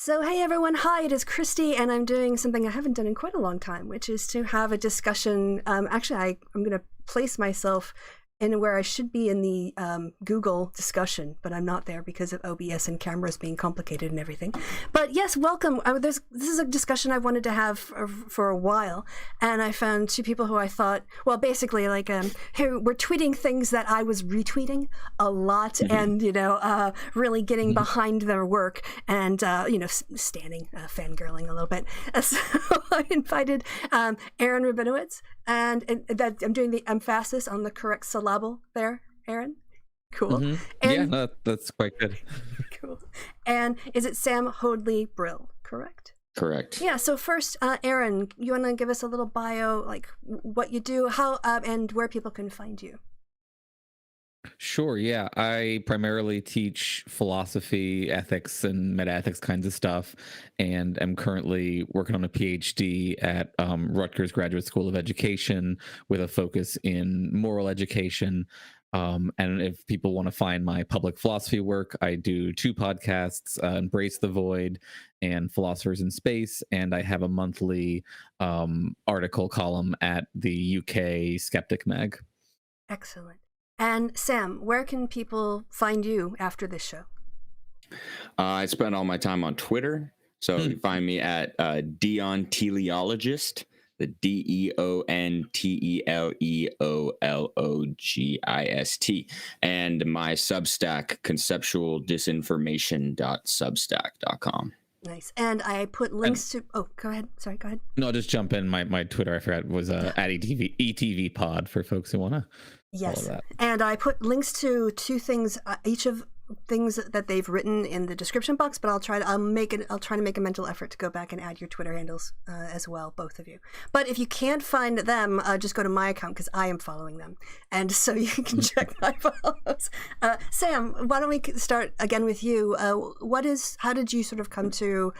So, hey everyone, hi, it is Christy, and I'm doing something I haven't done in quite a long time, which is to have a discussion. I'm going to place myself in where I should be in the Google discussion, but I'm not there because of OBS and cameras being complicated and everything. But yes, welcome. This is a discussion I've wanted to have for a while, and I found two people who I thought, well, basically, like, who were tweeting things that I was retweeting a lot, and really getting behind their work, and standing, fangirling a little bit. So I invited Aaron Rabinowitz, and that I'm doing the emphasis on the correct syllable there, Aaron. Cool. And, yeah, no, that's quite good. Cool. And is it Sam Hoadley-Brill, correct? Correct. Yeah, so first, Aaron, you want to give us a little bio, like what you do, how, and where people can find you? Sure, yeah. I primarily teach philosophy, ethics, and meta-ethics kinds of stuff, and I'm currently working on a PhD at Rutgers Graduate School of Education with a focus in moral education. And if people want to find my public philosophy work, I do two podcasts, Embrace the Void and Philosophers in Space, and I have a monthly article column at the UK Skeptic Mag. Excellent. And Sam, where can people find you after this show? I spend all my time on Twitter, so you find me at Deonteleologist, the DeonTeleologist, and my Substack, conceptualdisinformation.substack.com. Nice. And I put links to... Oh, go ahead. Sorry, go ahead. No, just jump in. My Twitter, I forgot, was at ETV pod for folks who want to Yes. follow that. And I put links to two things, each of things that they've written in the description box, but I'll try to make a mental effort to go back and add your Twitter handles as well, both of you. But if you can't find them, just go to my account because I am following them, and so you can check my follows. Sam, why don't we start again with you? How did you sort of come to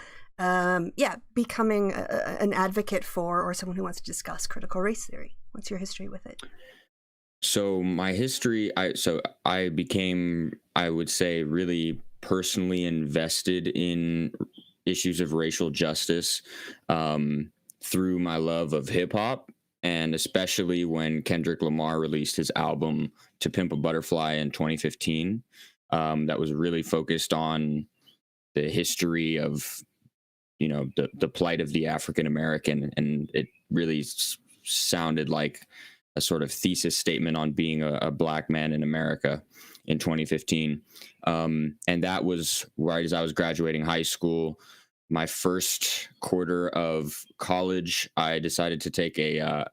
becoming an advocate for, or someone who wants to discuss critical race theory? What's your history with it? So my history, I became, I would say, really personally invested in issues of racial justice through my love of hip hop, and especially when Kendrick Lamar released his album To Pimp a Butterfly in 2015. That was really focused on the history of, the plight of the African American, and it really sounded like a sort of thesis statement on being a black man in America in 2015. And that was right as I was graduating high school. My first quarter of college, I decided to take I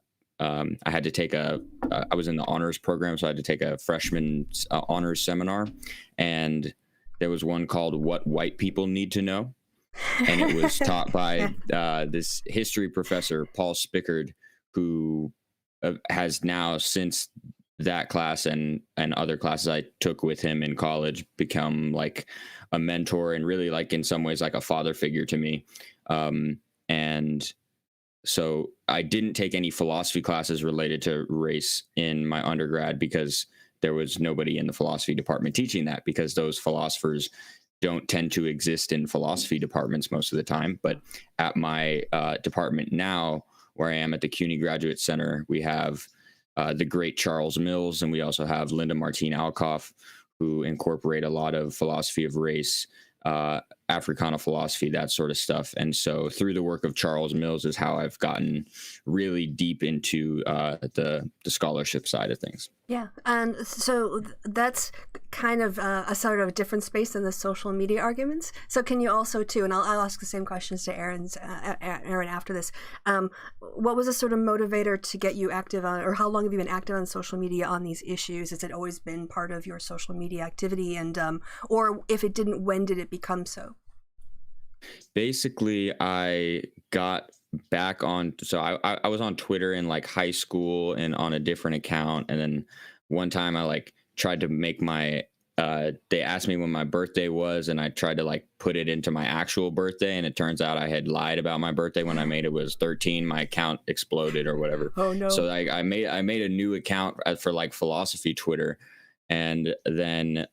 was in the honors program, so I had to take a freshman honors seminar. And there was one called What White People Need to Know. And it was taught by this history professor, Paul Spickard, who has now, since that class and other classes I took with him in college, become like a mentor and really, like, in some ways, like a father figure to me. And so I didn't take any philosophy classes related to race in my undergrad because there was nobody in the philosophy department teaching that, because those philosophers don't tend to exist in philosophy departments most of the time. But at my department now, where I am at the CUNY Graduate Center, we have the great Charles Mills, and we also have Linda Martine Alcoff, who incorporate a lot of philosophy of race, Africana philosophy, that sort of stuff. And so through the work of Charles Mills is how I've gotten really deep into the scholarship side of things. Yeah, and so that's kind of a sort of a different space than the social media arguments. So can you also, too, and I'll ask the same questions to Aaron after this, what was a sort of motivator to get you active on, or how long have you been active on social media on these issues? Has it always been part of your social media activity? And or if it didn't, when did it become so? Basically, I got back on, so I was on Twitter in like high school and on a different account, and then one time I like tried to make my they asked me when my birthday was, and I tried to like put it into my actual birthday, and it turns out I had lied about my birthday when I made it was 13. My account exploded or whatever. Oh no. So I made a new account for like philosophy Twitter, and then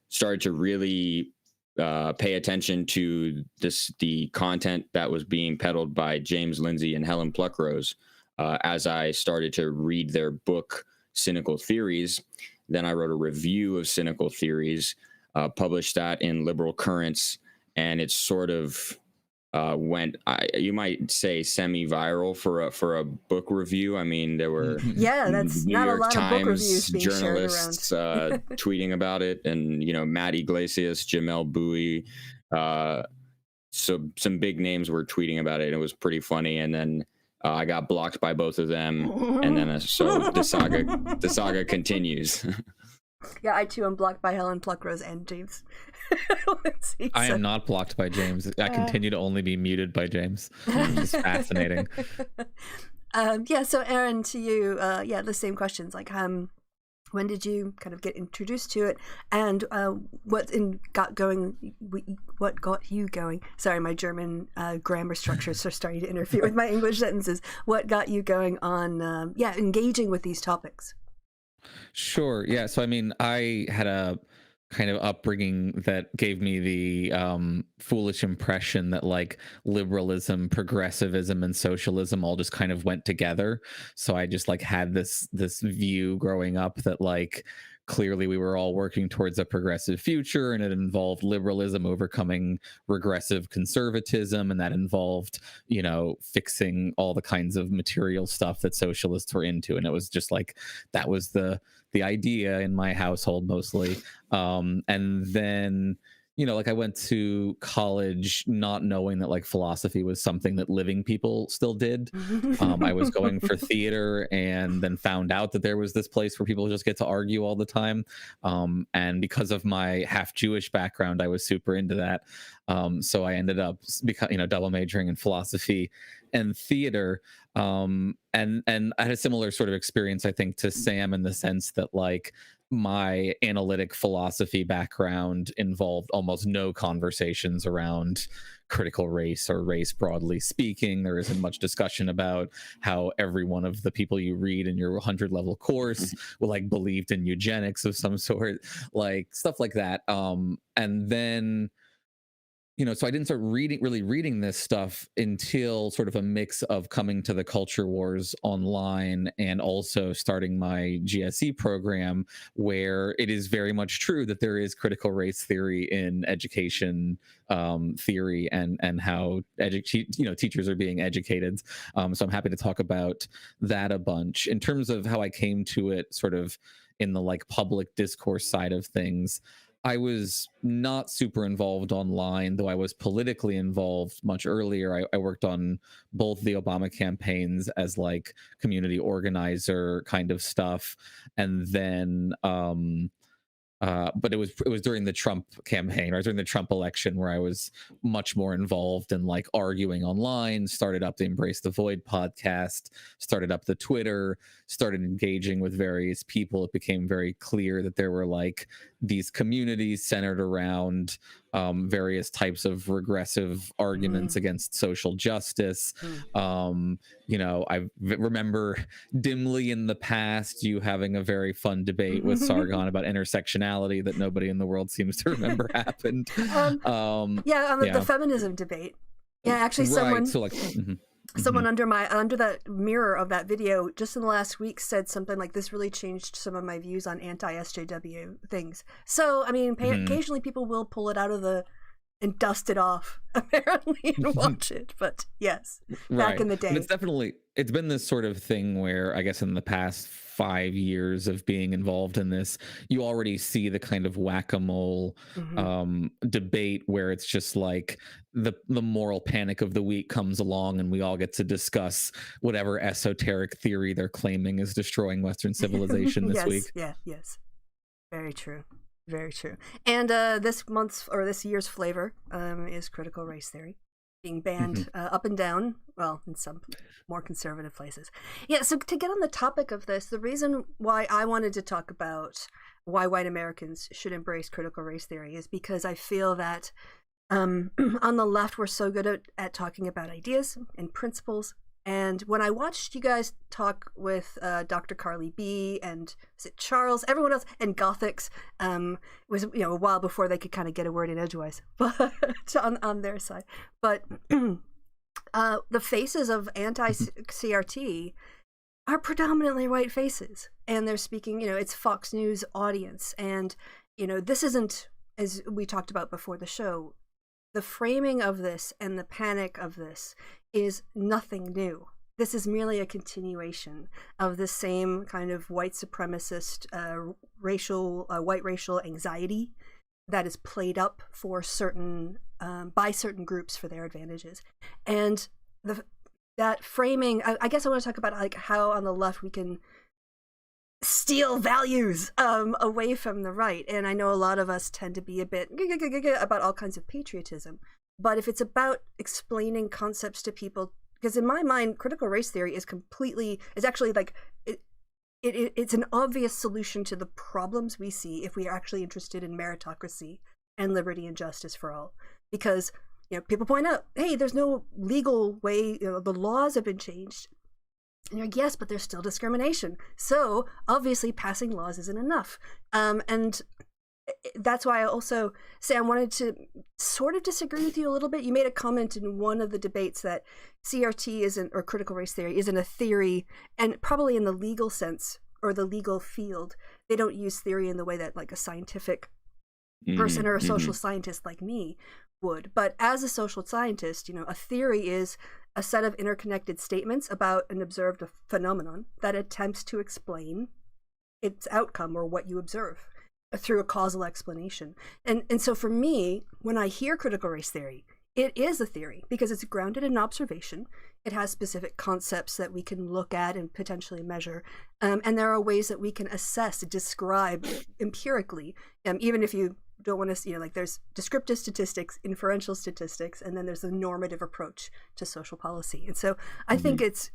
started to really pay attention to the content that was being peddled by James Lindsay and Helen Pluckrose as I started to read their book, Cynical Theories. Then I wrote a review of Cynical Theories, published that in Liberal Currents, and it sort of went, you might say, semi-viral for a book review. I mean, there were that's New not York a lot Times of book reviews being journalists shared around. tweeting about it, and Matt Iglesias, Jamel Bowie, so some big names were tweeting about it. It was pretty funny, and then I got blocked by both of them, and then so the saga continues. Yeah, I too am blocked by Helen Pluckrose and James. I am not blocked by James. I continue to only be muted by James, which is fascinating. So Aaron, to you, the same questions. Like, when did you kind of get introduced to it, and what got you going? Sorry, my German grammar structures are starting to interfere with my English sentences. What got you going on, engaging with these topics? Sure. Yeah. So, I mean, I had a kind of upbringing that gave me the foolish impression that like liberalism, progressivism, and socialism all just kind of went together. So I just like had this view growing up that like clearly we were all working towards a progressive future, and it involved liberalism overcoming regressive conservatism, and that involved fixing all the kinds of material stuff that socialists were into. And it was just like that was the idea in my household mostly. And then I went to college not knowing that like philosophy was something that living people still did. I was going for theater, and then found out that there was this place where people just get to argue all the time. And because of my half Jewish background, I was super into that. So I ended up double majoring in philosophy and theater. And I had a similar sort of experience, I think, to Sam, in the sense that like my analytic philosophy background involved almost no conversations around critical race or race broadly speaking. There isn't much discussion about how every one of the people you read in your 100-level course will like believed in eugenics of some sort, like stuff like that. And then so I didn't start really reading this stuff until sort of a mix of coming to the culture wars online and also starting my GSE program, where it is very much true that there is critical race theory in education theory and how teachers are being educated. So I'm happy to talk about that a bunch. In terms of how I came to it sort of in the like public discourse side of things, I was not super involved online, though I was politically involved much earlier. I worked on both the Obama campaigns as like community organizer kind of stuff. And then, but it was during the Trump campaign, or during the Trump election, where I was much more involved in like arguing online, started up the Embrace the Void podcast, started up the Twitter, started engaging with various people. It became very clear that there were like these communities centered around various types of regressive arguments against social justice. I remember dimly in the past you having a very fun debate with Sargon about intersectionality that nobody in the world seems to remember happened. The feminism debate. Yeah, actually, someone. Right, so like, Someone under that mirror of that video just in the last week said something like, this really changed some of my views on anti-SJW things. So, I mean, occasionally people will pull it out of and dust it off, apparently, and watch it. But yes, back in the day. But it's been this sort of thing where I guess in the past 5 years of being involved in this, you already see the kind of whack-a-mole debate where it's just like the moral panic of the week comes along and we all get to discuss whatever esoteric theory they're claiming is destroying Western civilization this week. Yes. Very true. Very true. And this year's flavor is critical race theory, being banned up and down, well, in some more conservative places. Yeah, so to get on the topic of this, the reason why I wanted to talk about why white Americans should embrace critical race theory is because I feel that on the left, we're so good at talking about ideas and principles And when I watched you guys talk with Dr. Carly B and is it Charles, everyone else, and Gothics, it was a while before they could kind of get a word in edgewise, but on their side. But the faces of anti-CRT are predominantly white faces, and they're speaking. It's Fox News audience, and this isn't, as we talked about before the show. The framing of this and the panic of this is nothing new. This is merely a continuation of the same kind of white supremacist, white racial anxiety that is played up for by certain groups for their advantages. And that framing, I guess I want to talk about like how on the left we can steal values away from the right. And I know a lot of us tend to be a bit about all kinds of patriotism, but if it's about explaining concepts to people, because in my mind critical race theory is actually like it's an obvious solution to the problems we see if we are actually interested in meritocracy and liberty and justice for all. Because people point out, hey, there's no legal way, the laws have been changed. And you're like, yes, but there's still discrimination. So obviously passing laws isn't enough. And that's why I also say I wanted to sort of disagree with you a little bit. You made a comment in one of the debates that CRT isn't, or critical race theory isn't a theory, and probably in the legal sense or the legal field, they don't use theory in the way that like a scientific person or a social scientist like me would. But as a social scientist, a theory is a set of interconnected statements about an observed phenomenon that attempts to explain its outcome or what you observe through a causal explanation. And so for me, when I hear critical race theory, it is a theory because it's grounded in observation. It has specific concepts that we can look at and potentially measure. And there are ways that we can assess, describe empirically, even if you don't want to, like there's descriptive statistics, inferential statistics, and then there's a normative approach to social policy. And so I think it's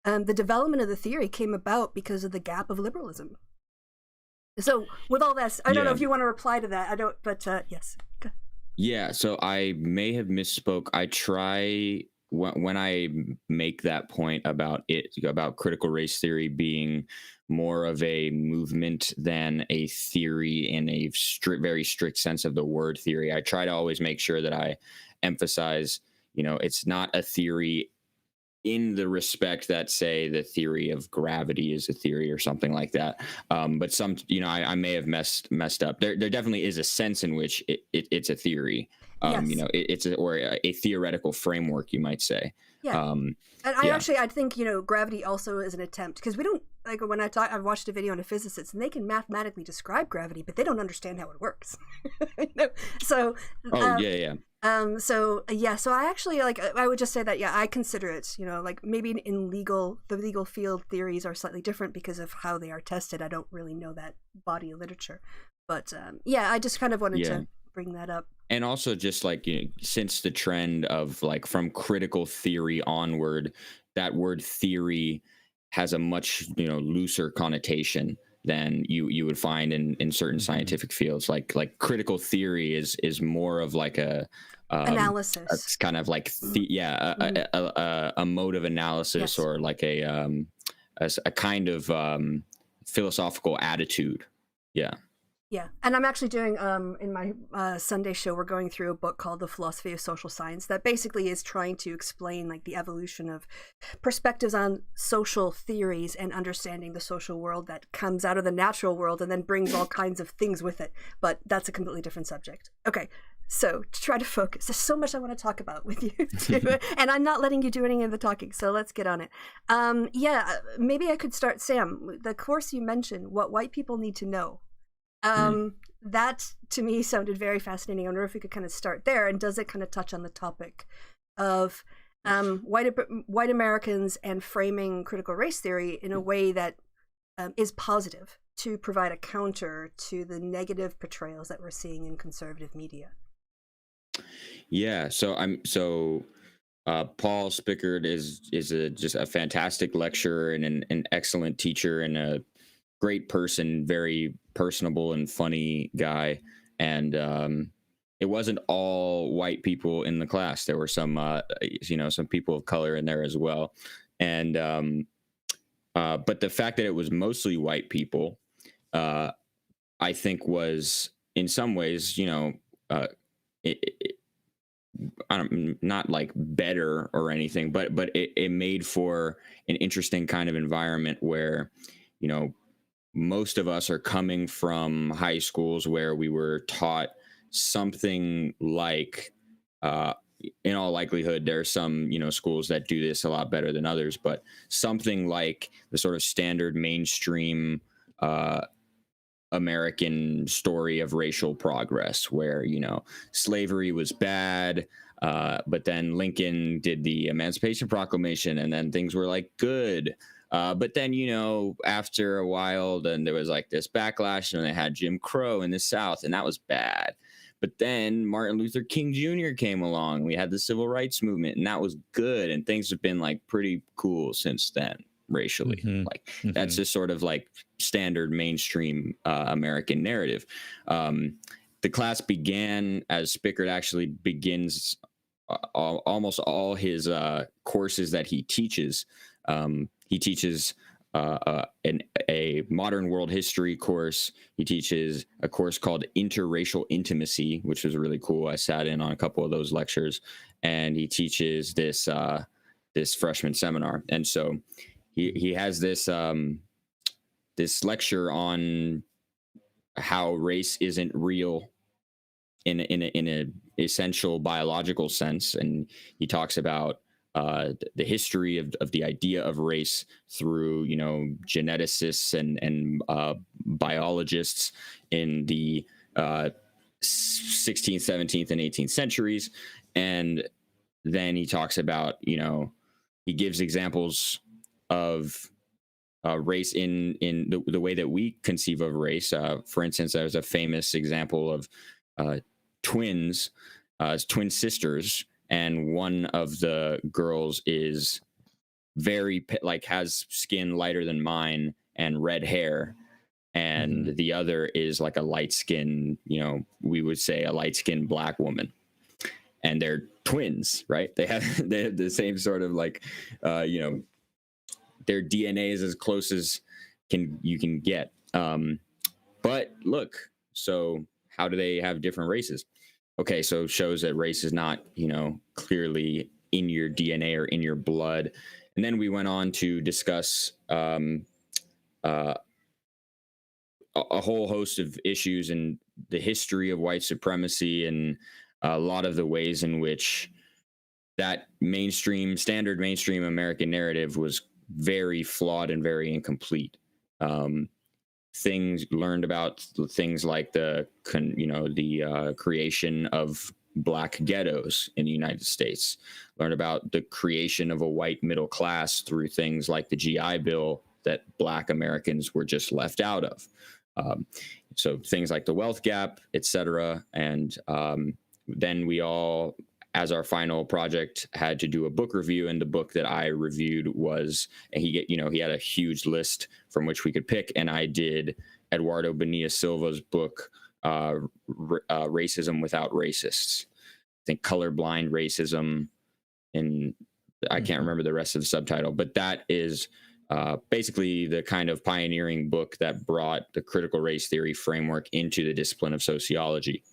the development of the theory came about because of the gap of liberalism. So with all this, I don't know if you want to reply to that. I don't, but yes. Okay. Yeah, so I may have misspoke. I try when I make that point about critical race theory being more of a movement than a theory in a very strict sense of the word theory. I try to always make sure that I emphasize, it's not a theory in the respect that, say, the theory of gravity is a theory or something like that. But some, I may have messed up. There definitely is a sense in which it's a theory. Yes. It's a theoretical framework, you might say. Yeah. And I think, gravity also is an attempt, because we don't, like when I've watched a video on a physicist and they can mathematically describe gravity, but they don't understand how it works. So, so I actually I would just say that, I consider it, like maybe in the legal field theories are slightly different because of how they are tested. I don't really know that body of literature, but I just kind of wanted to bring that up. And also just since the trend of from critical theory onward, that word theory has a much looser connotation than you would find in certain scientific fields. Like critical theory is more of a analysis. It's kind of a mode of analysis, or a kind of philosophical attitude. Yeah, and I'm actually doing, in my Sunday show, we're going through a book called The Philosophy of Social Science that basically is trying to explain the evolution of perspectives on social theories and understanding the social world that comes out of the natural world and then brings all kinds of things with it. But that's a completely different subject. Okay, so to try to focus, there's so much I want to talk about with you too, and I'm not letting you do any of the talking, so let's get on it. Maybe I could start, Sam, the course you mentioned, What White People Need to Know. That to me sounded very fascinating. I wonder if we could kind of start there, and does it kind of touch on the topic of white Americans and framing critical race theory in a way that is positive to provide a counter to the negative portrayals that we're seeing in conservative media? Yeah, so Paul Spickard is just a fantastic lecturer and an excellent teacher and a great person, very personable and funny guy. And it wasn't all white people in the class. There were some, some people of color in there as well. And but the fact that it was mostly white people, I think was in some ways, it, it, not like better or anything, but it made for an interesting kind of environment where, you know, most of us are coming from high schools where we were taught something like, in all likelihood, there are some, schools that do this a lot better than others, but something like the sort of standard mainstream American story of racial progress, where, slavery was bad, but then Lincoln did the Emancipation Proclamation, and then things were like good. But then, after a while, then there was like this backlash, and they had Jim Crow in the South, and that was bad. But then Martin Luther King Jr. came along. We had the Civil Rights Movement, and that was good. And things have been like pretty cool since then, racially. Like that's just sort of like standard mainstream American narrative. The class began as Spickard actually begins almost all his courses that he teaches. He teaches a modern world history course. He teaches a course called Interracial Intimacy, which was really cool. I sat in on a couple of those lectures, and he teaches this this freshman seminar. And so he has this this lecture on how race isn't real in a essential biological sense, and he talks about the history of the idea of race through, geneticists and biologists in the 16th, 17th, and 18th centuries. And then he talks about, he gives examples of race in the way that we conceive of race. For instance, there's a famous example of twin sisters, and one of the girls is has skin lighter than mine and red hair, and the other is like a light skin, we would say a light skinned black woman, and they're twins, right? They have the same sort of like their DNA is as close as you can get. But look, so how do they have different races? Okay, so it shows that race is not, clearly in your DNA or in your blood. And then we went on to discuss a whole host of issues in the history of white supremacy, and a lot of the ways in which that standard mainstream American narrative was very flawed and very incomplete. Learned about things like the creation of black ghettos in the United States, learned about the creation of a white middle class through things like the GI Bill that black Americans were just left out of. So things like the wealth gap, etc. And then we all, as our final project, had to do a book review, and the book that I reviewed was, and he had a huge list from which we could pick, and I did Eduardo Bonilla Silva's book, Racism Without Racists. I think Colorblind Racism, and I can't remember the rest of the subtitle, but that is basically the kind of pioneering book that brought the critical race theory framework into the discipline of sociology.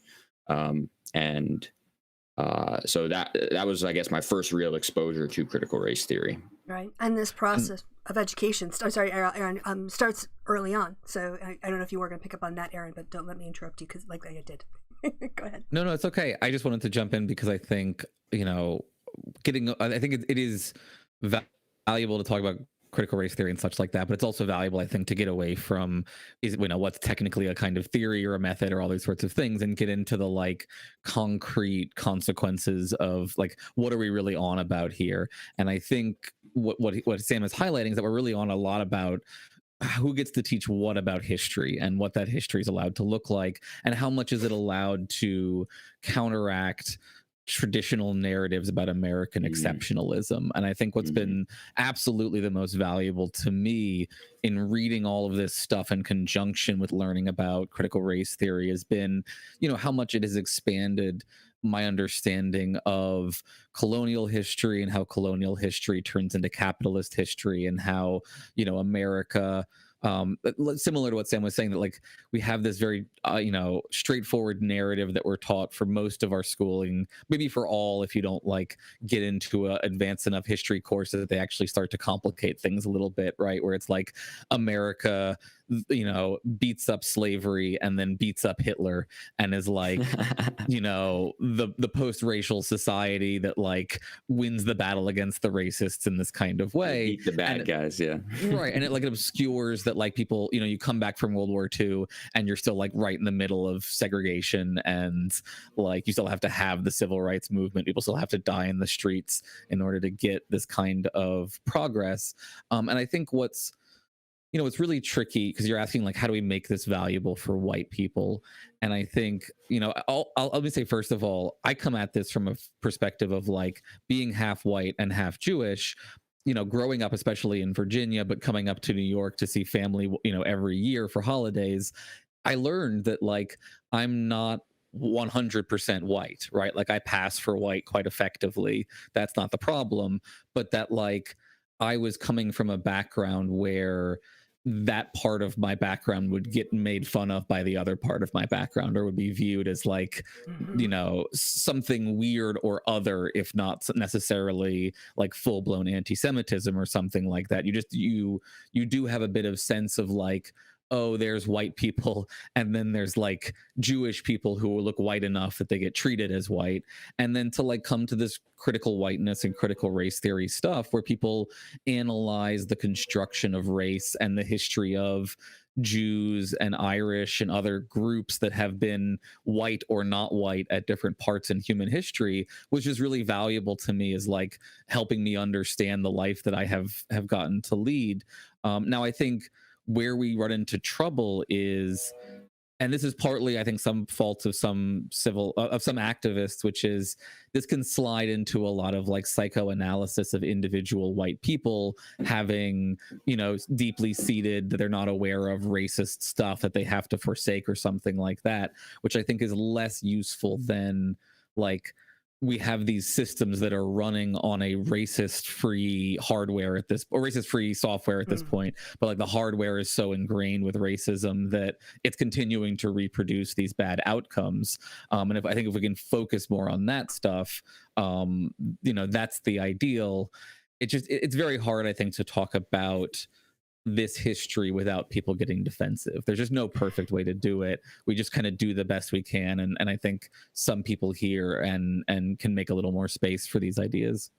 So that was, I guess, my first real exposure to critical race theory. Right, and this process of education, Aaron, starts early on. So I don't know if you were going to pick up on that, Aaron, but don't let me interrupt you, because like I did. Go ahead. No, it's okay. I just wanted to jump in because I think, I think it is valuable to talk about critical race theory and such like that, but it's also valuable, I think, to get away from what's technically a kind of theory or a method or all these sorts of things, and get into the like concrete consequences of like, what are we really on about here? And I think what Sam is highlighting is that we're really on a lot about who gets to teach what about history, and what that history is allowed to look like, and how much is it allowed to counteract traditional narratives about American exceptionalism. And I think what's been absolutely the most valuable to me in reading all of this stuff in conjunction with learning about critical race theory has been, how much it has expanded my understanding of colonial history and how colonial history turns into capitalist history, and how, America, similar to what Sam was saying, that like we have this very straightforward narrative that we're taught for most of our schooling, maybe for all, if you don't like get into a advanced enough history course that they actually start to complicate things a little bit, right? Where it's like America beats up slavery and then beats up Hitler, and is like the post-racial society that like wins the battle against the racists in this kind of way. Beat the bad guys, yeah. Right. And it obscures that like people, you come back from World War II and you're still like right in the middle of segregation, and like you still have to have the civil rights movement. People still have to die in the streets in order to get this kind of progress. And I think what's really tricky, because you're asking like, how do we make this valuable for white people? And I think, let me say, first of all, I come at this from a perspective of like being half white and half Jewish, growing up, especially in Virginia, but coming up to New York to see family, every year for holidays. I learned that like, I'm not 100% white, right? Like I pass for white quite effectively. That's not the problem. But that like, I was coming from a background where that part of my background would get made fun of by the other part of my background, or would be viewed as like, something weird or other, if not necessarily like full-blown anti-Semitism or something like that. You do have a bit of sense of like, oh, there's white people, and then there's like Jewish people who look white enough that they get treated as white. And then to like come to this critical whiteness and critical race theory stuff where people analyze the construction of race and the history of Jews and Irish and other groups that have been white or not white at different parts in human history, which is really valuable to me, is like helping me understand the life that I have gotten to lead. Now, I think where we run into trouble is, and this is partly, I think, some faults of some activists, which is this can slide into a lot of like psychoanalysis of individual white people having, deeply seated, that they're not aware of racist stuff that they have to forsake or something like that, which I think is less useful than like, we have these systems that are running on a racist-free hardware or racist-free software at this point, but like the hardware is so ingrained with racism that it's continuing to reproduce these bad outcomes. And I think if we can focus more on that stuff, that's the ideal. It's very hard, I think, to talk about this history without people getting defensive. There's just no perfect way to do it. We just kind of do the best we can, and I think some people hear and can make a little more space for these ideas.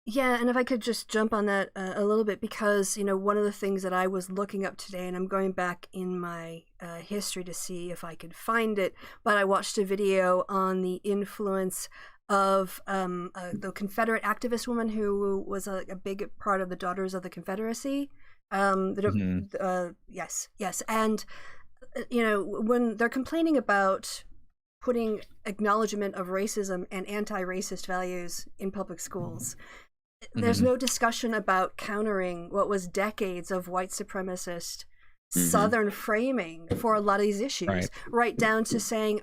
Yeah, and if I could just jump on that a little bit, because one of the things that I was looking up today, and I'm going back in my history to see if I could find it, but I watched a video on the influence of the Confederate activist woman who was a big part of the Daughters of the Confederacy. Yes, and when they're complaining about putting acknowledgement of racism and anti-racist values in public schools, there's no discussion about countering what was decades of white supremacist Southern framing for a lot of these issues, right down to saying,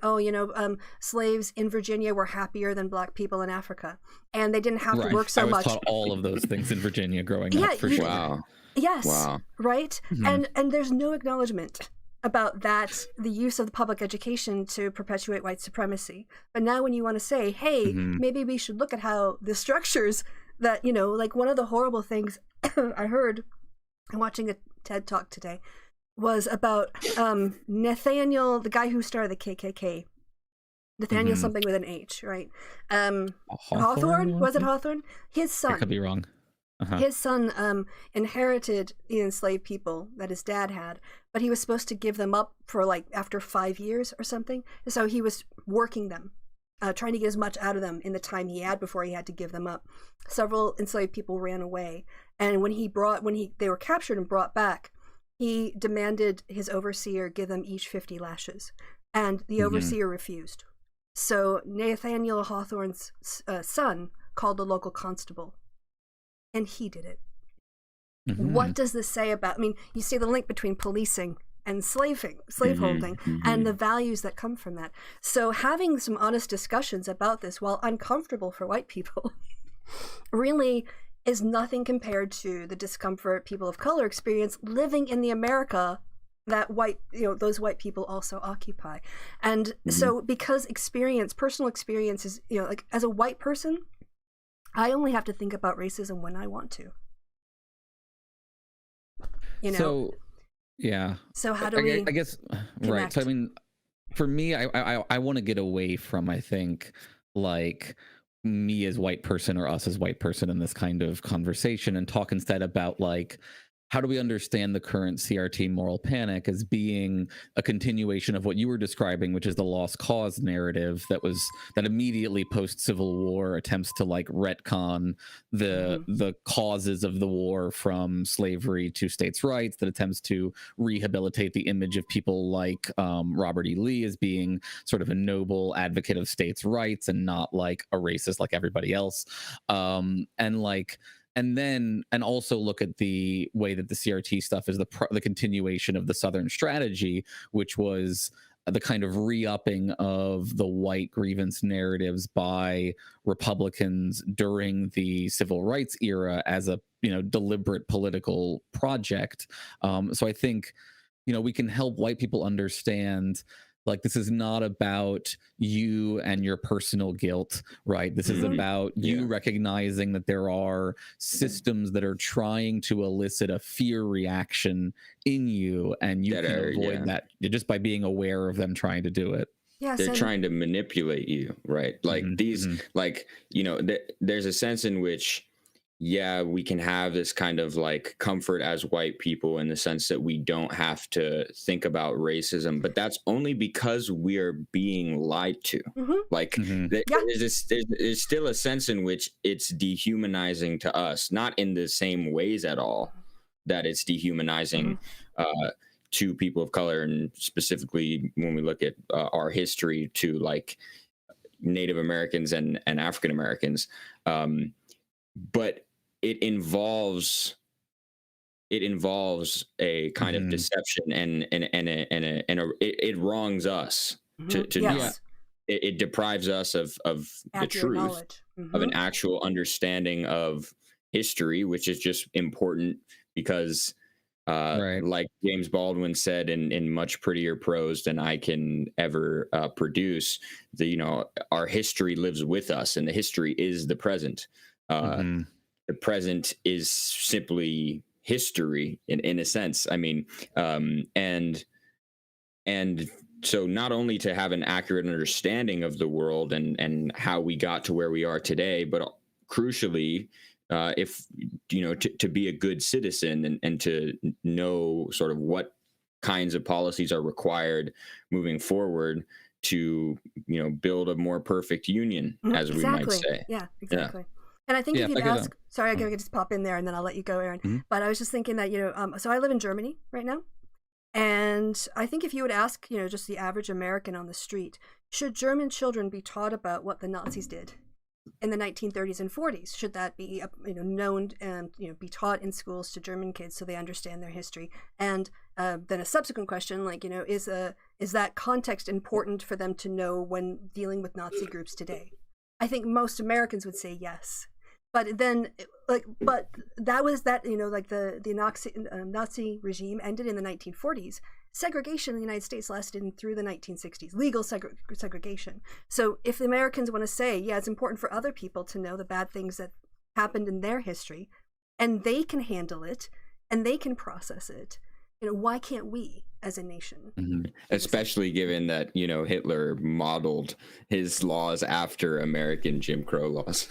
slaves in Virginia were happier than black people in Africa, and they didn't have to work so much. I was taught all of those things in Virginia growing up, for sure. Wow. Yes. Wow. Right. And there's no acknowledgement about that, the use of the public education to perpetuate white supremacy. But now when you want to say, hey, maybe we should look at how the structures that, like one of the horrible things I heard, I'm watching a TED Talk today, was about Nathaniel, the guy who started the KKK. Nathaniel something with an H, right? Hawthorne? Was it Hawthorne? His son. I could be wrong. His son inherited the enslaved people that his dad had, but he was supposed to give them up for like after 5 years or something. So he was working them, trying to get as much out of them in the time he had before he had to give them up. Several enslaved people ran away, and when they were captured and brought back, he demanded his overseer give them each 50 lashes, and the overseer refused. So Nathaniel Hawthorne's son called the local constable, and he did it. What does this say about, you see the link between policing and slaveholding, and the values that come from that. So having some honest discussions about this, while uncomfortable for white people, really is nothing compared to the discomfort people of color experience living in the America that those white people also occupy. And so because personal experience is, like as a white person, I only have to think about racism when I want to. So, yeah. So how do we? I guess connect? Right. So I mean, for me, I want to get away from, I think, like me as white person or us as white person in this kind of conversation, and talk instead about like, how do we understand the current CRT moral panic as being a continuation of what you were describing, which is the lost cause narrative that immediately post-Civil War attempts to like retcon the causes of the war from slavery to states' rights, that attempts to rehabilitate the image of people like Robert E. Lee as being sort of a noble advocate of states' rights and not like a racist like everybody else. And also look at the way that the CRT stuff is the continuation of the Southern strategy, which was the kind of re-upping of the white grievance narratives by Republicans during the civil rights era as a deliberate political project. So I think we can help white people understand, like, this is not about you and your personal guilt, right? This is about you recognizing that there are systems that are trying to elicit a fear reaction in you, and you can avoid that just by being aware of them trying to do it. Yes, they're trying to manipulate you, right? Like there's a sense in which, we can have this kind of like comfort as white people in the sense that we don't have to think about racism, but that's only because we are being lied to. There's still a sense in which it's dehumanizing to us, not in the same ways at all that it's dehumanizing to people of color, and specifically when we look at our history to like Native Americans and African Americans. But it involves a kind of deception, and it wrongs us to do that. It deprives us of the truth, of an actual understanding of history, which is just important because, like James Baldwin said in much prettier prose than I can ever produce, our history lives with us, and the history is the present. The present is simply history in a sense. I mean, and so not only to have an accurate understanding of the world and how we got to where we are today, but crucially, if to be a good citizen and to know sort of what kinds of policies are required moving forward to build a more perfect union, as we might say. Yeah, exactly. Yeah. And I think if you'd ask, sorry, I can just pop in there and then I'll let you go, Aaron. But I was just thinking that, so I live in Germany right now. And I think if you would ask, just the average American on the street, should German children be taught about what the Nazis did in the 1930s and 40s? Should that be, known and, be taught in schools to German kids so they understand their history? And then a subsequent question, like, is that context important for them to know when dealing with Nazi groups today? I think most Americans would say yes. But then, but that was that, the Nazi regime ended in the 1940s. Segregation in the United States lasted through the 1960s, legal segregation. So if the Americans want to say, it's important for other people to know the bad things that happened in their history, and they can handle it, and they can process it, why can't we as a nation? Especially given that, Hitler modeled his laws after American Jim Crow laws.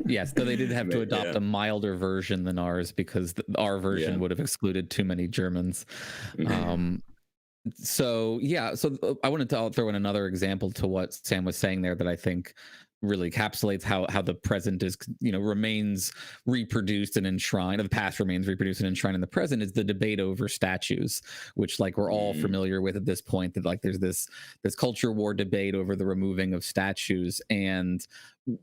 Yes, though they did have to adopt a milder version than ours because our version would have excluded too many Germans. So I wanted to throw in another example to what Sam was saying there that I think really encapsulates how the present is, remains reproduced and enshrined, the past remains reproduced and enshrined in the present, is the debate over statues, which like we're all familiar with at this point, that like there's this culture war debate over the removing of statues. And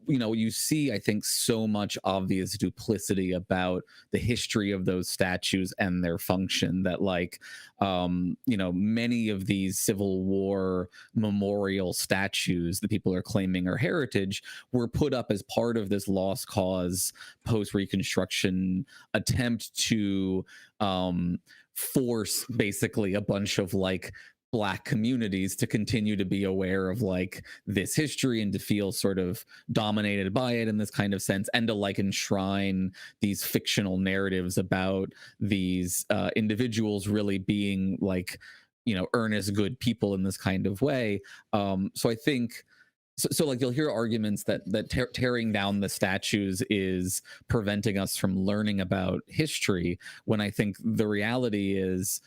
you see, I think, so much obvious duplicity about the history of those statues and their function that, like, many of these Civil War memorial statues that people are claiming are heritage were put up as part of this lost cause post Reconstruction attempt to force basically a bunch of like Black communities to continue to be aware of like this history and to feel sort of dominated by it in this kind of sense, and to like enshrine these fictional narratives about these individuals really being like, earnest good people in this kind of way. So I think so like you'll hear arguments that tearing down the statues is preventing us from learning about history, when I think the reality is,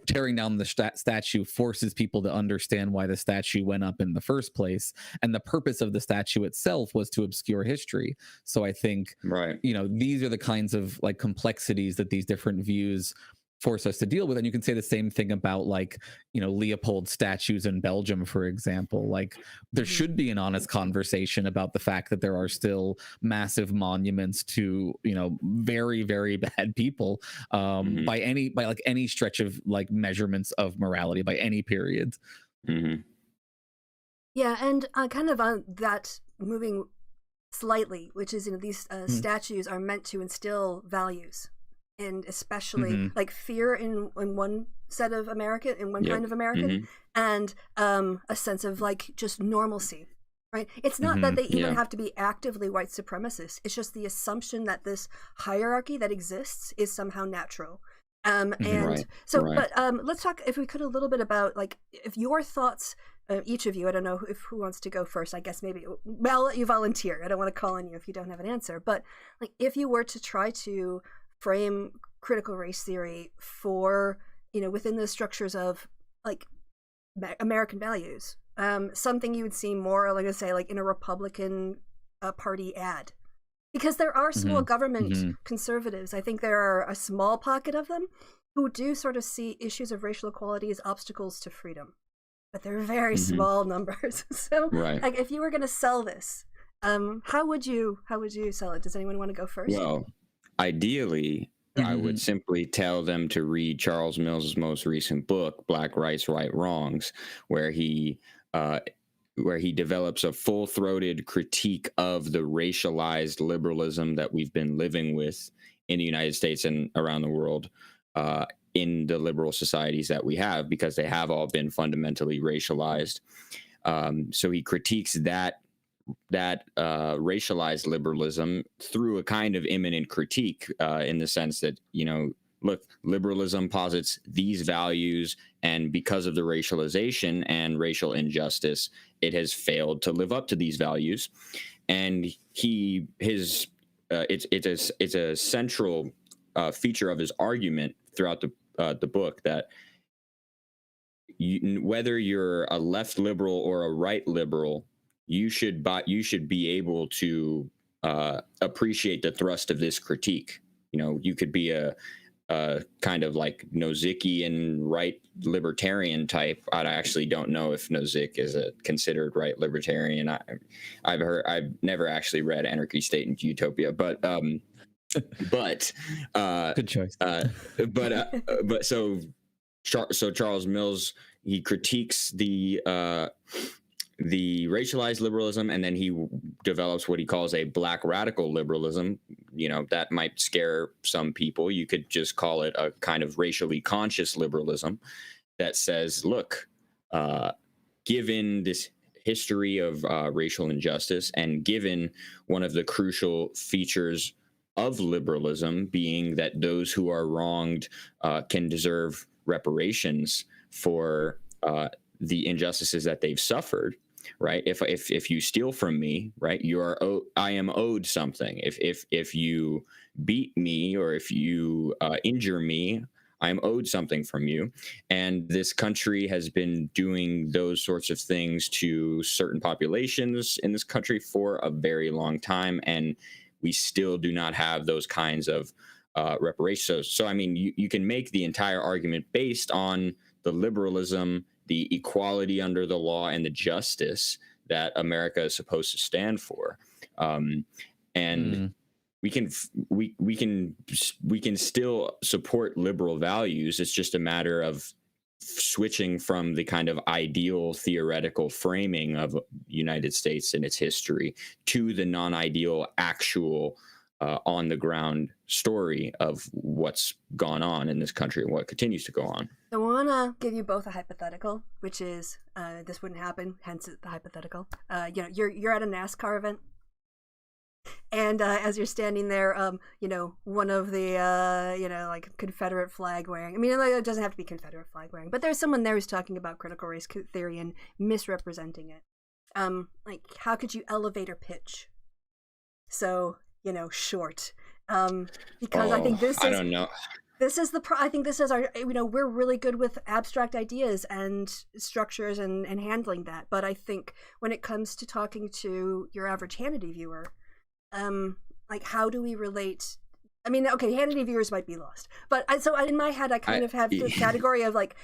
tearing down the statue forces people to understand why the statue went up in the first place, and the purpose of the statue itself was to obscure history. So I think, right, these are the kinds of like complexities that these different views force us to deal with. And you can say the same thing about like, Leopold statues in Belgium, for example. Like there should be an honest conversation about the fact that there are still massive monuments to, very, very bad people by any stretch of like measurements of morality, by any period. Yeah, and kind of on that, moving slightly, which is, these statues are meant to instill values, and especially like fear in one set of American, in one kind of American, and a sense of like just normalcy, right? It's not that they even have to be actively white supremacists. It's just the assumption that this hierarchy that exists is somehow natural. And so, but let's talk, if we could, a little bit about like, if your thoughts, each of you, I don't know who wants to go first. I guess maybe, well, I'll let you volunteer. I don't want to call on you if you don't have an answer, but like, if you were to try to frame critical race theory for, within the structures of like American values, something you would see more, like I say, like in a Republican Party ad, because there are small government conservatives. I think there are a small pocket of them who do sort of see issues of racial equality as obstacles to freedom, but they're very small numbers. So like, if you were going to sell this, how would you sell it? Does anyone want to go first? Well, ideally, I would simply tell them to read Charles Mills's most recent book, Black Rights, Right Wrongs, where he develops a full-throated critique of the racialized liberalism that we've been living with in the United States and around the world, in the liberal societies that we have, because they have all been fundamentally racialized. So he critiques that racialized liberalism through a kind of immanent critique, in the sense that, look, liberalism posits these values, and because of the racialization and racial injustice, it has failed to live up to these values. And it's a central feature of his argument throughout the book that whether you're a left liberal or a right liberal, you should be able to appreciate the thrust of this critique. You could be a kind of like Nozikian right libertarian type. I actually don't know if Nozick is a considered right libertarian. I've never actually read Anarchy, State, and Utopia, but good choice. So Charles Mills, he critiques the racialized liberalism, and then he develops what he calls a black radical liberalism. That might scare some people. You could just call it a kind of racially conscious liberalism that says, look, given this history of racial injustice, and given one of the crucial features of liberalism being that those who are wronged can deserve reparations for the injustices that they've suffered, right? If you steal from me, right, I am owed something. If you beat me, or if you injure me, I'm owed something from you. And this country has been doing those sorts of things to certain populations in this country for a very long time, and we still do not have those kinds of reparations. So I mean, you can make the entire argument based on the liberalism, the equality under the law, and the justice that America is supposed to stand for. And we can still support liberal values. It's just a matter of switching from the kind of ideal theoretical framing of United States and its history to the non-ideal actual on the ground story of what's gone on in this country and what continues to go on. I want to give you both a hypothetical, which is this wouldn't happen, hence the hypothetical. You're at a NASCAR event, and as you're standing there, one of the like Confederate flag wearing. I mean, it doesn't have to be Confederate flag wearing, but there's someone there who's talking about critical race theory and misrepresenting it. Like, how could you elevator pitch so short? Because I think this is. I don't know. This is I think this is our, we're really good with abstract ideas and structures and handling that. But I think when it comes to talking to your average Hannity viewer, like, how do we relate? I mean, okay, Hannity viewers might be lost, but so in my head, I kind of have the category of like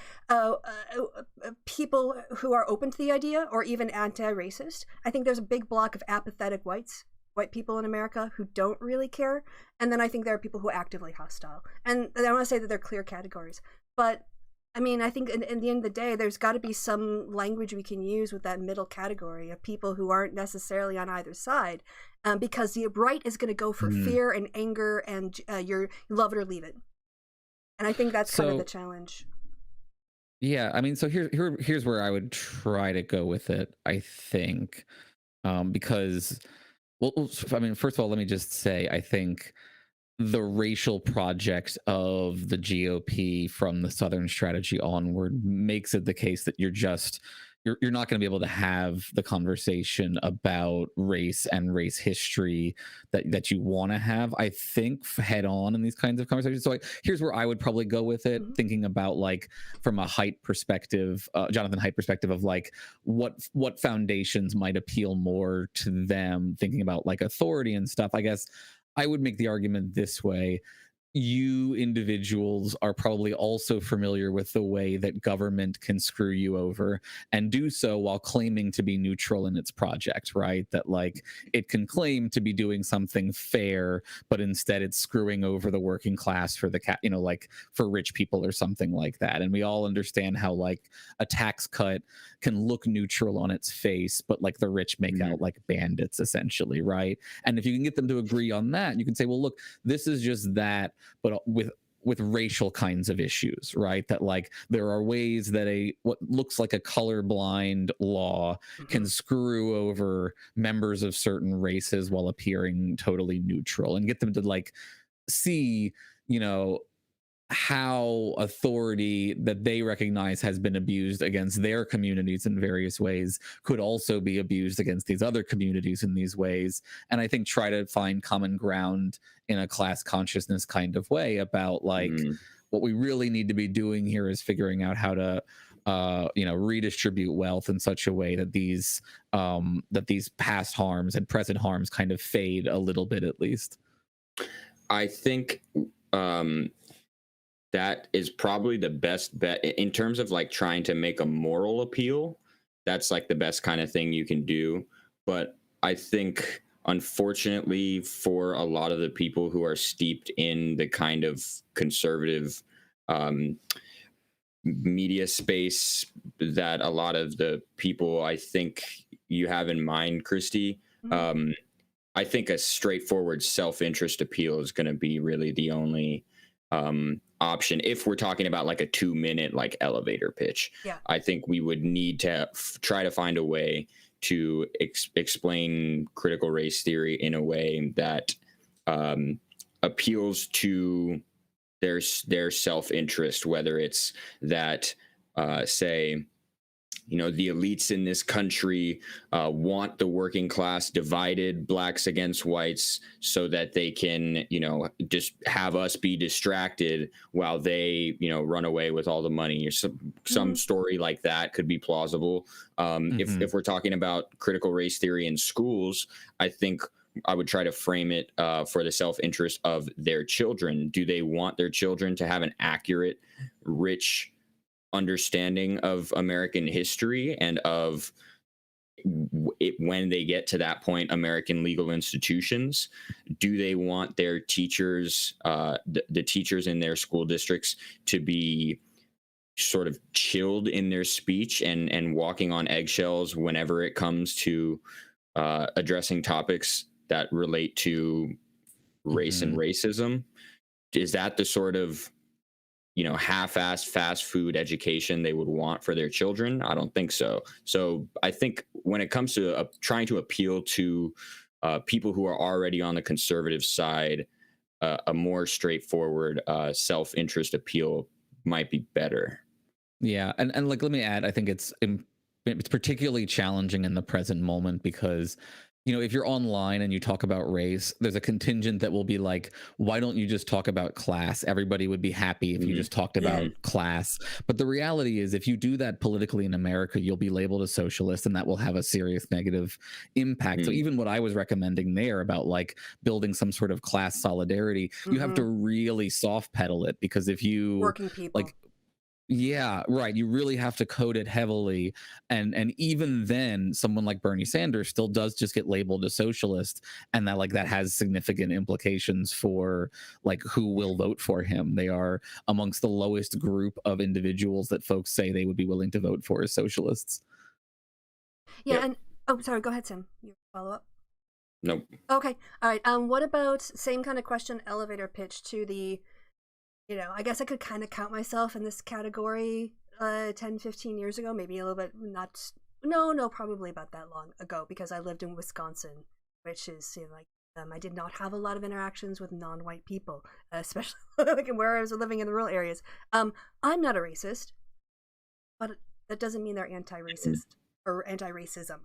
people who are open to the idea or even anti-racist. I think there's a big block of apathetic white people in America who don't really care. And then I think there are people who are actively hostile. And I want to say that they're clear categories. But I mean, I think in the end of the day, there's got to be some language we can use with that middle category of people who aren't necessarily on either side. Because the right is going to go for fear and anger and you love it or leave it. And I think that's kind of the challenge. Yeah, I mean, so here's where I would try to go with it, I think. Because... Well, I mean, first of all, let me just say, I think the racial project of the GOP from the Southern strategy onward makes it the case that you're not going to be able to have the conversation about race and race history that you want to have, I think, head on in these kinds of conversations. So here's where I would probably go with it, thinking about, like, from a Haidt perspective, Jonathan Haidt perspective of like what foundations might appeal more to them, thinking about like authority and stuff. I guess I would make the argument this way. You individuals are probably also familiar with the way that government can screw you over and do so while claiming to be neutral in its project, right? That, like, it can claim to be doing something fair, but instead it's screwing over the working class for like for rich people or something like that. And we all understand how, like, a tax cut can look neutral on its face, but like the rich make out like bandits, essentially, right? And if you can get them to agree on that, you can say, well, look, this is just that, but with racial kinds of issues, right? That, like, there are ways that what looks like a colorblind law can screw over members of certain races while appearing totally neutral, and get them to, like, see, how authority that they recognize has been abused against their communities in various ways could also be abused against these other communities in these ways. And I think try to find common ground in a class consciousness kind of way about, like, what we really need to be doing here is figuring out how to redistribute wealth in such a way that these past harms and present harms kind of fade a little bit, at least. I think that is probably the best bet in terms of, like, trying to make a moral appeal. That's, like, the best kind of thing you can do. But I think, unfortunately, for a lot of the people who are steeped in the kind of conservative media space that a lot of the people I think you have in mind, Christy, I think a straightforward self-interest appeal is going to be really the only option if we're talking about, like, a 2-minute, like, elevator pitch. I think we would need to try to find a way to explain critical race theory in a way that appeals to their self-interest, whether it's that say, the elites in this country want the working class divided, blacks against whites, so that they can, just have us be distracted while they, run away with all the money, or some story like that could be plausible. If we're talking about critical race theory in schools, I think I would try to frame it for the self-interest of their children. Do they want their children to have an accurate, rich understanding of American history and of when they get to that point, American legal institutions, do they want their teachers, the teachers in their school districts, to be sort of chilled in their speech and walking on eggshells whenever it comes to addressing topics that relate to race and racism? Is that the sort of, half-assed fast food education they would want for their children? I don't think so. So I think when it comes to trying to appeal to people who are already on the conservative side, a more straightforward self-interest appeal might be better. Yeah, and like, let me add, I think it's particularly challenging in the present moment because, if you're online and you talk about race, there's a contingent that will be like, why don't you just talk about class? Everybody would be happy if you just talked about class. But the reality is, if you do that politically in America, you'll be labeled a socialist, and that will have a serious negative impact. So even what I was recommending there about like building some sort of class solidarity, you have to really soft pedal it, because if you working people, like, yeah, right. You really have to code it heavily. And even then, someone like Bernie Sanders still does just get labeled a socialist. And that has significant implications for like who will vote for him. They are amongst the lowest group of individuals that folks say they would be willing to vote for as socialists. Yeah. And sorry, go ahead, Tim. You follow up? Nope. Okay. All right. What about same kind of question, elevator pitch to the, I guess I could kind of count myself in this category 10, 15 years ago, maybe a little bit, probably about that long ago, because I lived in Wisconsin, which is, I did not have a lot of interactions with non-white people, especially like where I was living in the rural areas. I'm not a racist, but that doesn't mean they're anti-racist or anti-racism.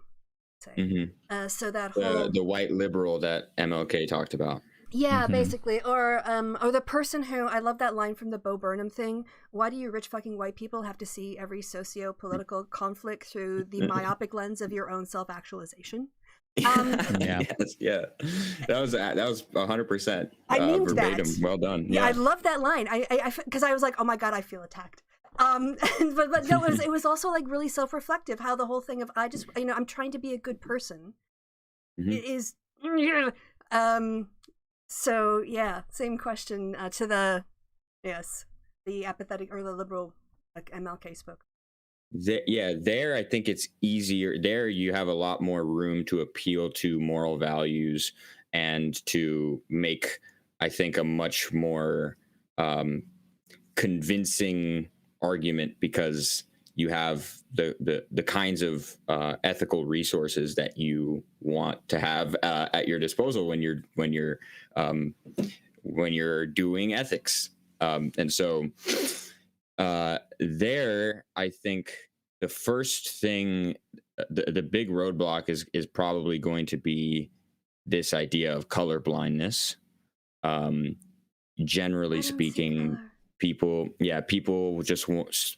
So that whole... The white liberal that MLK talked about. Yeah, basically. Or the person who, I love that line from the Bo Burnham thing, why do you rich fucking white people have to see every socio-political conflict through the myopic lens of your own self-actualization? Yeah. Yes, yeah. That was 100% I memed verbatim. that. Well done. Yeah, I love that line. Because I was like, oh my God, I feel attacked. But no, it was also like really self-reflective, how the whole thing of, I just, I'm trying to be a good person. It is... So yeah, same question to the apathetic or the liberal, like MLK spoke. There I think it's easier. There you have a lot more room to appeal to moral values and to make, I think, a much more convincing argument, because you have the kinds of ethical resources that you want to have at your disposal when you're doing ethics, and so there, I think the first thing, the big roadblock is probably going to be this idea of color blindness. Generally speaking, people just won't.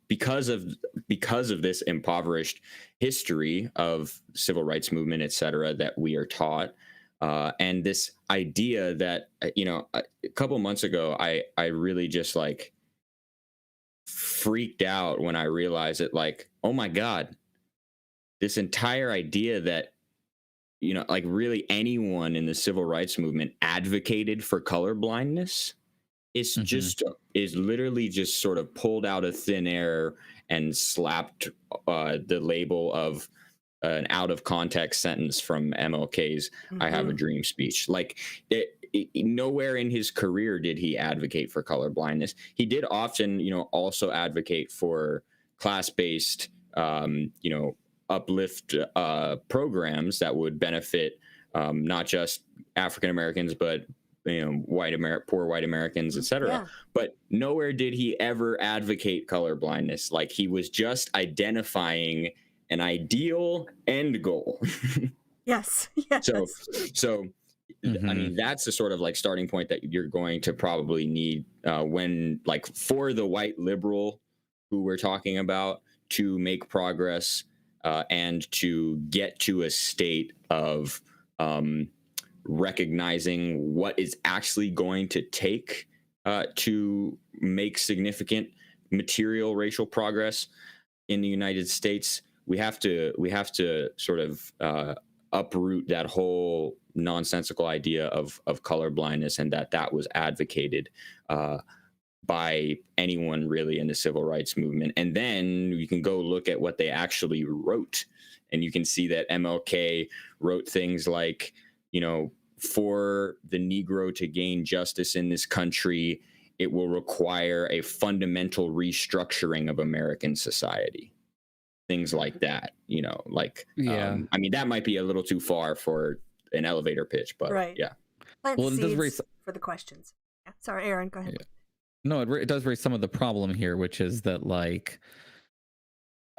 Because of this impoverished history of civil rights movement, et cetera, that we are taught, and this idea that, a couple months ago, I really just like freaked out when I realized that, like, oh my God, this entire idea that, like really anyone in the civil rights movement advocated for color blindness is literally just sort of pulled out of thin air and slapped the label of an out of context sentence from MLK's "I Have a Dream" speech. Like, nowhere in his career did he advocate for color blindness. He did often, also advocate for class-based, uplift programs that would benefit not just African Americans, but poor white Americans, etc. Yeah. But nowhere did he ever advocate color blindness. Like, he was just identifying an ideal end goal. Yes. So I mean, that's the sort of like starting point that you're going to probably need when, like, for the white liberal who we're talking about to make progress and to get to a state of recognizing what is actually going to take to make significant material racial progress in the United States. we have to sort of uproot that whole nonsensical idea of color blindness, and that was advocated by anyone really in the civil rights movement. And then you can go look at what they actually wrote, and you can see that MLK wrote things like, for the Negro to gain justice in this country, it will require a fundamental restructuring of American society. Things like that, I mean, that might be a little too far for an elevator pitch, but right. Yeah. Plant seeds for the questions. Yeah. Sorry, Aaron, go ahead. Yeah. No, it does raise some of the problem here, which is that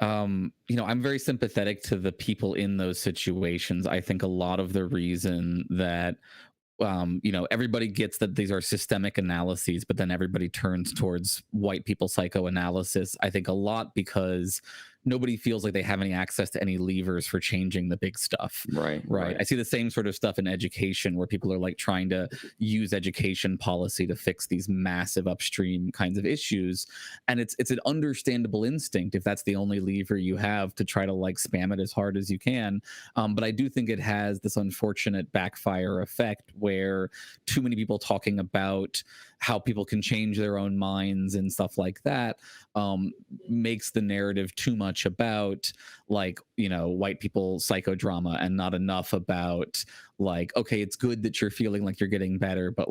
I'm very sympathetic to the people in those situations. I think a lot of the reason that everybody gets that these are systemic analyses, but then everybody turns towards white people psychoanalysis, I think a lot because nobody feels like they have any access to any levers for changing the big stuff. Right. I see the same sort of stuff in education, where people are like trying to use education policy to fix these massive upstream kinds of issues. And it's an understandable instinct if that's the only lever you have to try to like spam it as hard as you can. But I do think it has this unfortunate backfire effect where too many people talking about how people can change their own minds and stuff like that makes the narrative too much about white people psychodrama, and not enough about okay, it's good that you're feeling like you're getting better, but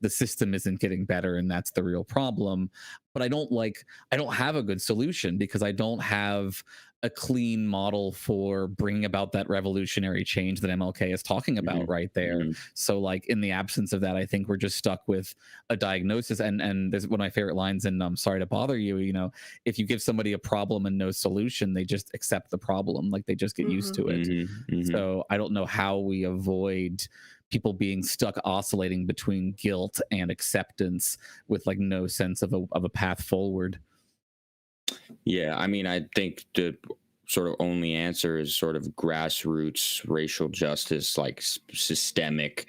the system isn't getting better, and that's the real problem. But I don't have a good solution, because I don't have a clean model for bringing about that revolutionary change that MLK is talking about right there. So in the absence of that, I think we're just stuck with a diagnosis. And there's one of my favorite lines in Sorry to Bother You, if you give somebody a problem and no solution, they just accept the problem. They just get used to it. So I don't know how we avoid people being stuck oscillating between guilt and acceptance with no sense of a path forward. Yeah, I mean, I think the sort of only answer is sort of grassroots racial justice, systemic,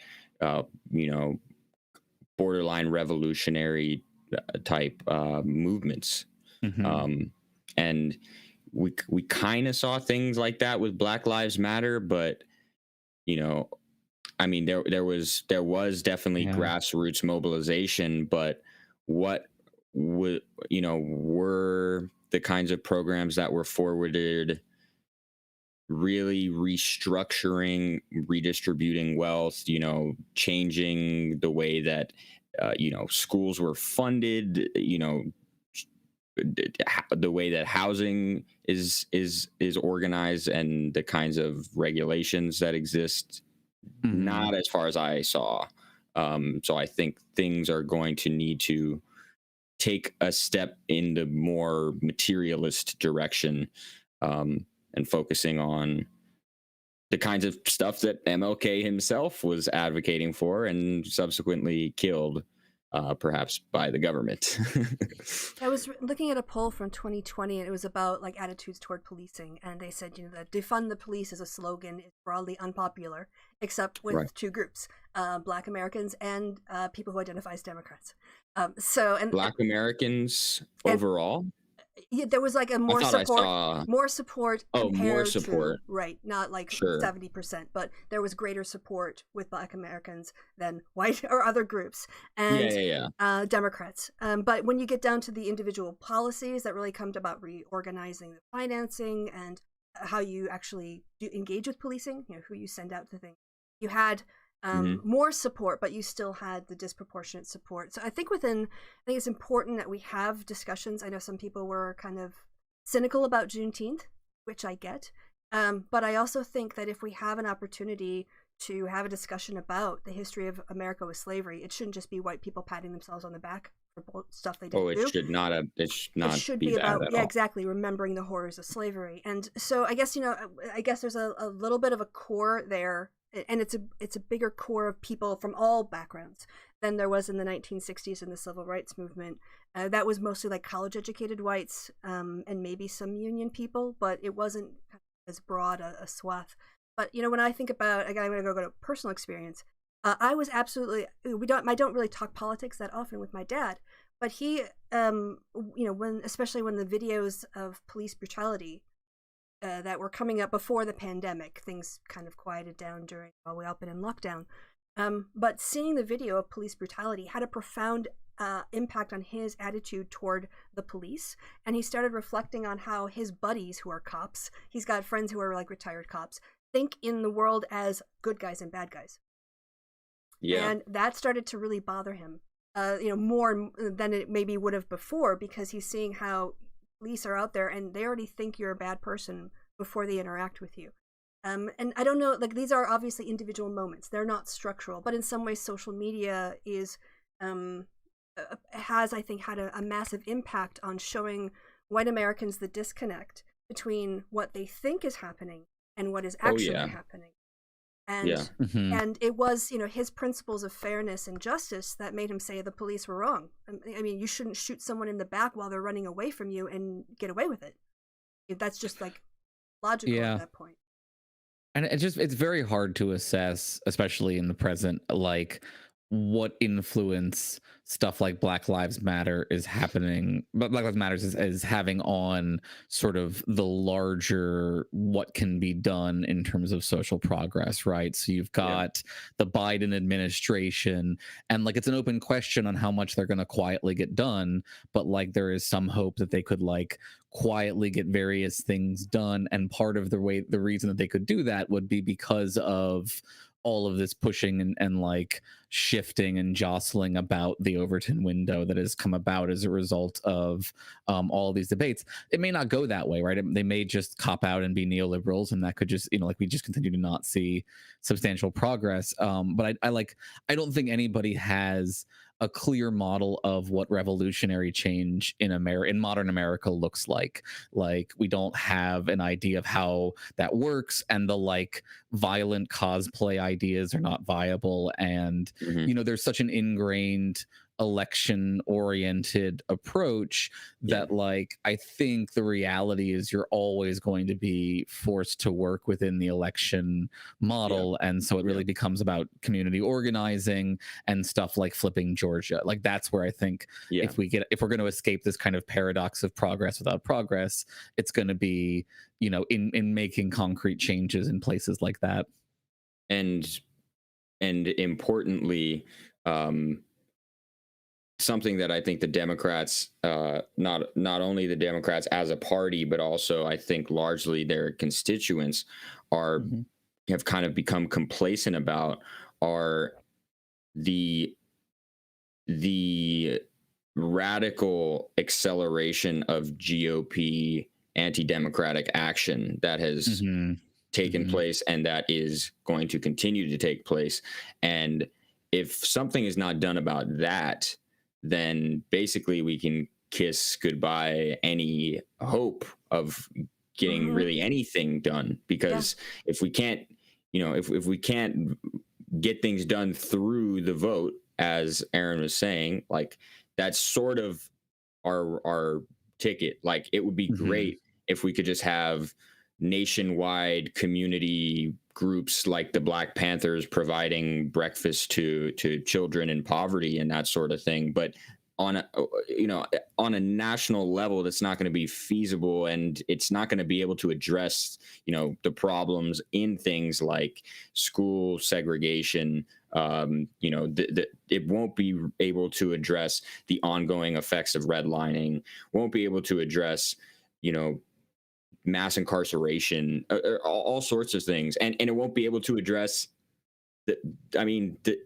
borderline revolutionary type movements. And we kind of saw things like that with Black Lives Matter, but I mean, there was definitely grassroots mobilization, but what were the kinds of programs that were forwarded really restructuring, redistributing wealth, changing the way that schools were funded, the way that housing is organized, and the kinds of regulations that exist. Not as far as I saw. So I think things are going to need to take a step in the more materialist direction, and focusing on the kinds of stuff that MLK himself was advocating for and subsequently killed, perhaps by the government. I was looking at a poll from 2020, and it was about attitudes toward policing, and they said that defund the police as a slogan is broadly unpopular, except with two groups, Black Americans and people who identify as Democrats. Black Americans overall. Yeah, there was a more support, more support. Oh, more support. Not 70%, but there was greater support with Black Americans than white or other groups, and Democrats. But when you get down to the individual policies that really come about reorganizing the financing and how you actually do engage with policing, who you send out to things, you had more support, but you still had the disproportionate support. So I think it's important that we have discussions. I know some people were kind of cynical about Juneteenth, which I get. But I also think that if we have an opportunity to have a discussion about the history of America with slavery, it shouldn't just be white people patting themselves on the back for stuff they didn't do. It should be about that at all. Exactly, remembering the horrors of slavery. And so I guess there's a little bit of a core there, and it's a bigger core of people from all backgrounds than there was in the 1960s in the civil rights movement. That was mostly college educated whites, and maybe some union people, but it wasn't as broad a swath. But when I think about, again, I'm going to go to personal experience. I was absolutely, I don't really talk politics that often with my dad, but he, especially when the videos of police brutality that were coming up before the pandemic. Things kind of quieted down while we all been in lockdown. But seeing the video of police brutality had a profound impact on his attitude toward the police, and he started reflecting on how his buddies who are cops, he's got friends who are like retired cops, think in the world as good guys and bad guys. Yeah. And that started to really bother him, more than it maybe would have before, because he's seeing how police are out there and they already think you're a bad person before they interact with you. And I don't know, like, these are obviously individual moments. They're not structural, but in some ways social media has, I think, had a massive impact on showing white Americans the disconnect between what they think is happening and what is actually happening. And and it was, his principles of fairness and justice that made him say the police were wrong. I mean, you shouldn't shoot someone in the back while they're running away from you and get away with it. That's just like logical at that point. And it's very hard to assess, especially in the present, like what influence stuff like Black Lives Matter is happening, but Black Lives Matters is having on sort of the larger what can be done in terms of social progress, right? So you've got the Biden administration, and like it's an open question on how much they're going to quietly get done, but like there is some hope that they could like quietly get various things done, and part of the reason that they could do that would be because of all of this pushing and like shifting and jostling about the Overton window that has come about as a result of all of these debates. It may not go that way, right? They may just cop out and be neoliberals, and that could just, like we just continue to not see substantial progress. But I don't think anybody has a clear model of what revolutionary change in modern America looks like. Like we don't have an idea of how that works, and the like violent cosplay ideas are not viable. And there's such an ingrained election oriented approach that like I think the reality is you're always going to be forced to work within the election model, and so it really becomes about community organizing and stuff like flipping Georgia. Like that's where I think if we're going to escape this kind of paradox of progress without progress, it's going to be in making concrete changes in places like that. And importantly, something that I think the Democrats, not only the Democrats as a party, but also I think largely their constituents have kind of become complacent about, are the radical acceleration of GOP anti-democratic action that has taken place and that is going to continue to take place. And if something is not done about that, then basically we can kiss goodbye any hope of getting really anything done, because if we can't, if we can't get things done through the vote, as Aaron was saying, like that's sort of our ticket. Like it would be great if we could just have nationwide community groups like the Black Panthers providing breakfast to children in poverty and that sort of thing. But on a national level, that's not going to be feasible, and it's not going to be able to address, the problems in things like school segregation. It won't be able to address the ongoing effects of redlining, won't be able to address, mass incarceration, all sorts of things. And it won't be able to address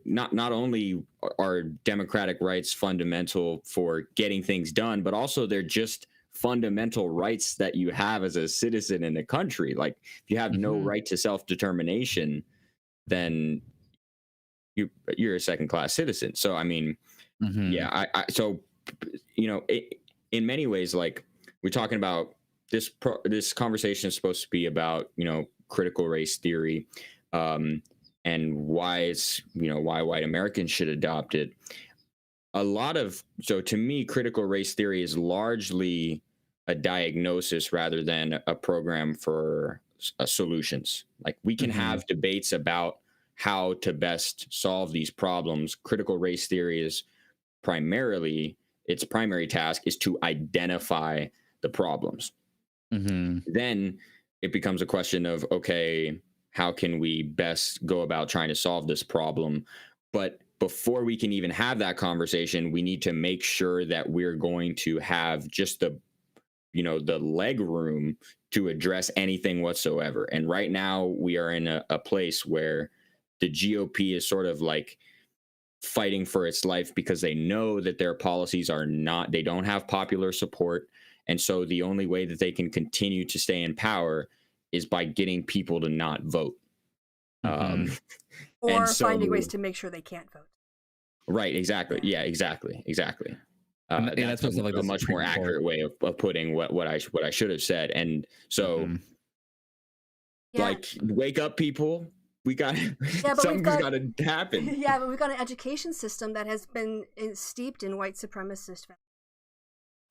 not only are democratic rights fundamental for getting things done, but also they're just fundamental rights that you have as a citizen in the country. Like if you have no right to self-determination, then you're a second-class citizen. So, I mean, in many ways, like we're talking about this conversation is supposed to be about, critical race theory, and why white Americans should adopt it. So to me, critical race theory is largely a diagnosis rather than a program for solutions. Like we can have debates about how to best solve these problems. Critical race theory is its primary task is to identify the problems. Then it becomes a question of, okay, how can we best go about trying to solve this problem? But before we can even have that conversation, we need to make sure that we're going to have just the leg room to address anything whatsoever. And right now we are in a place where the GOP is sort of like fighting for its life because they know that their policies they don't have popular support. And so the only way that they can continue to stay in power is by getting people to not vote. Or finding ways to make sure they can't vote. Right, exactly. Yeah, exactly. And That's like a much more accurate way of putting what I should have said. And so, like, wake up, people. We got something's got to happen. Yeah, but we've got an education system that has been steeped in white supremacist.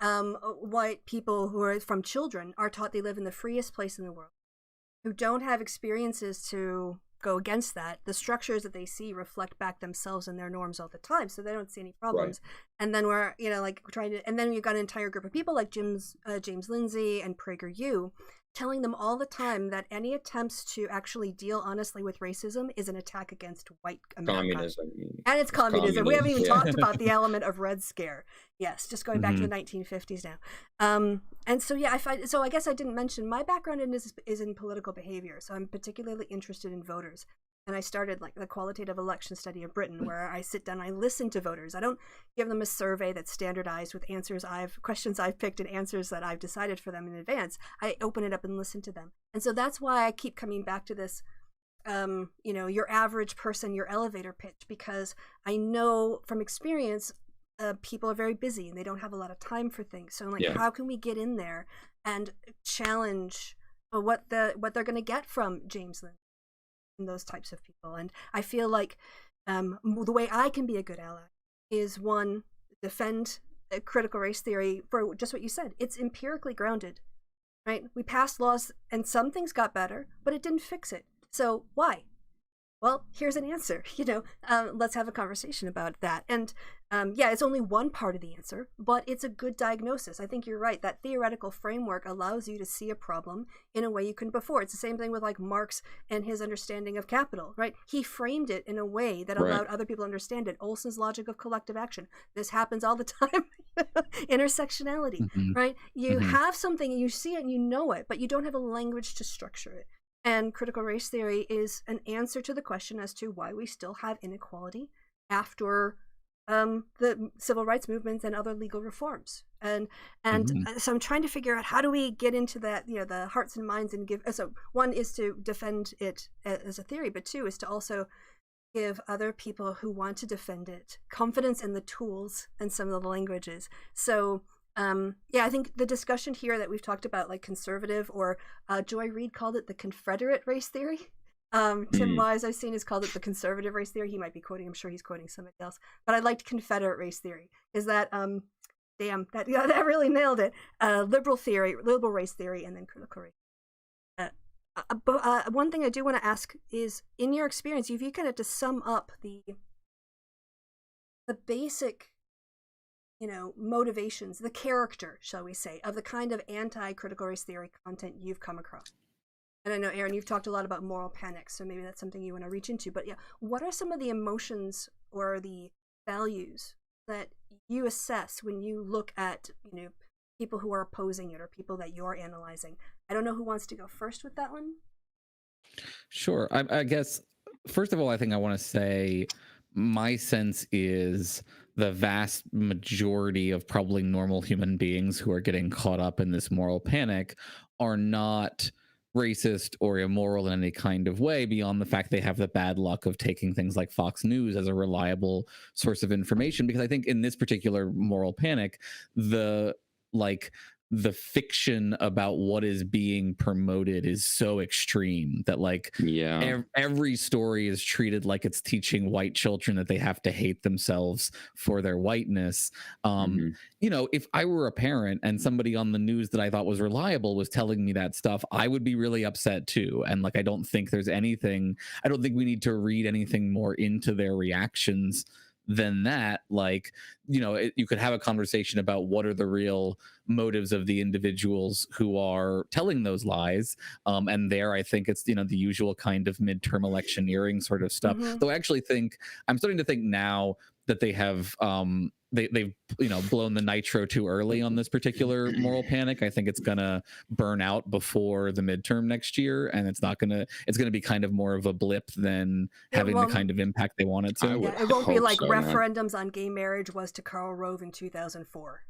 White people who are from children are taught they live in the freest place in the world, who don't have experiences to go against that. The structures that they see reflect back themselves and their norms all the time, so they don't see any problems. Right. And then we're and then you've got an entire group of people like James Lindsay and PragerU telling them all the time that any attempts to actually deal honestly with racism is an attack against white America. Communism. And it's communism. We haven't even talked about the element of Red Scare. Yes, just going back to the 1950s now. And so, I guess I didn't mention my background is in political behavior. So I'm particularly interested in voters. And I started like the qualitative election study of Britain, where I sit down, I listen to voters. I don't give them a survey that's standardized with questions I've picked and answers that I've decided for them in advance. I open it up and listen to them. And so that's why I keep coming back to this, your average person, your elevator pitch, because I know from experience, people are very busy and they don't have a lot of time for things. So how can we get in there and challenge what they're going to get from James Lynn? Those types of people. And I feel like the way I can be a good ally is, one, defend critical race theory for just what you said. It's empirically grounded, right? We passed laws and some things got better, but it didn't fix it. So why? Well, here's an answer. Let's have a conversation about that. And it's only one part of the answer, but it's a good diagnosis. I think you're right. That theoretical framework allows you to see a problem in a way you couldn't before. It's the same thing with like Marx and his understanding of capital, right? He framed it in a way that allowed other people to understand it. Olson's logic of collective action. This happens all the time. Intersectionality, right? You have something, you see it and you know it, but you don't have a language to structure it. And critical race theory is an answer to the question as to why we still have inequality after the civil rights movements and other legal reforms. And so I'm trying to figure out, how do we get into that, the hearts and minds, and give. So one is to defend it as a theory, but two is to also give other people who want to defend it confidence in the tools and some of the languages. So I think the discussion here that we've talked about, like conservative, or Joy Reid called it the Confederate race theory. Tim Wise, I've seen, has called it the conservative race theory. He might be quoting, I'm sure he's quoting somebody else, but I liked Confederate race theory. Is that, that really nailed it. Liberal race theory, and then critical race. One thing I do want to ask is, in your experience, if you kind of to sum up the basic motivations, the character, shall we say, of the kind of anti-critical race theory content you've come across. And I know, Aaron, you've talked a lot about moral panic, so maybe that's something you want to reach into. But what are some of the emotions or the values that you assess when you look at, people who are opposing it or people that you're analyzing? I don't know who wants to go first with that one. Sure. I guess, first of all, I think I want to say my sense is the vast majority of probably normal human beings who are getting caught up in this moral panic are not racist or immoral in any kind of way, beyond the fact they have the bad luck of taking things like Fox News as a reliable source of information. Because I think in this particular moral panic, the fiction about what is being promoted is so extreme that every story is treated like it's teaching white children that they have to hate themselves for their whiteness. If I were a parent and somebody on the news that I thought was reliable was telling me that stuff, I would be really upset too. And I don't think we need to read anything more into their reactions than that, like, you could have a conversation about what are the real motives of the individuals who are telling those lies. And there, I think it's, the usual kind of midterm electioneering sort of stuff. Mm-hmm. Though I'm starting to think now that they have they've blown the nitro too early on this particular moral panic. I think it's gonna burn out before the midterm next year, and it's gonna be kind of more of a blip than having the kind of impact they want it to. would it won't be hope like so, man. referendums on gay marriage was to Karl Rove in 2004.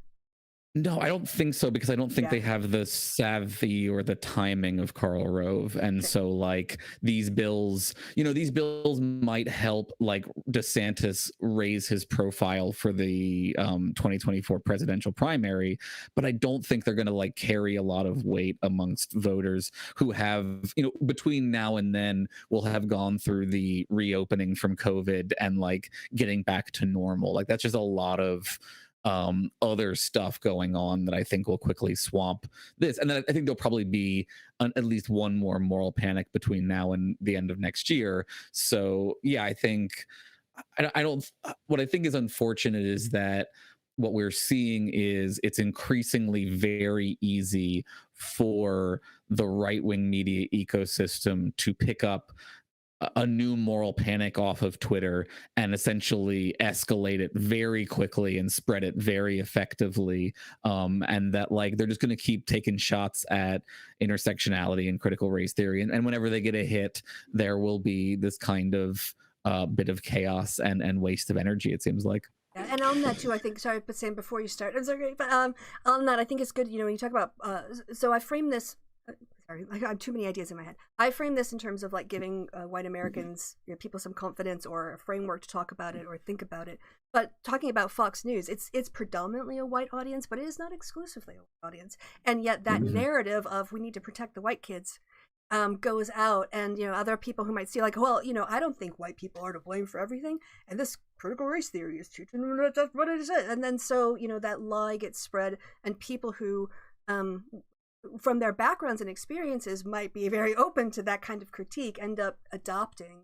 No, I don't think so, because I don't think they have the savvy or the timing of Karl Rove. And so like these bills might help like DeSantis raise his profile for the 2024 presidential primary, but I don't think they're going to like carry a lot of weight amongst voters who have, between now and then will have gone through the reopening from COVID and like getting back to normal. Like that's just a lot of other stuff going on that I think will quickly swamp this. And then I think there'll probably be at least one more moral panic between now and the end of next year. So yeah, I think what I think is unfortunate is that what we're seeing is it's increasingly very easy for the right-wing media ecosystem to pick up a new moral panic off of Twitter and essentially escalate it very quickly and spread it very effectively. And that like they're just going to keep taking shots at intersectionality and critical race theory. And whenever they get a hit, there will be this kind of bit of chaos and waste of energy, it seems like. Yeah, and on that too, I think, sorry, but Sam, before you start, I'm sorry, but on that, I think it's good, when you talk about, so I frame this, sorry, I have too many ideas in my head. I frame this in terms of like giving white Americans, people some confidence or a framework to talk about it or think about it. But talking about Fox News, it's predominantly a white audience, but it is not exclusively a white audience. And yet that narrative of we need to protect the white kids goes out, and other people who might see like, well, I don't think white people are to blame for everything, and this critical race theory is teaching that's what it is. And then so that lie gets spread, and people who from their backgrounds and experiences might be very open to that kind of critique end up adopting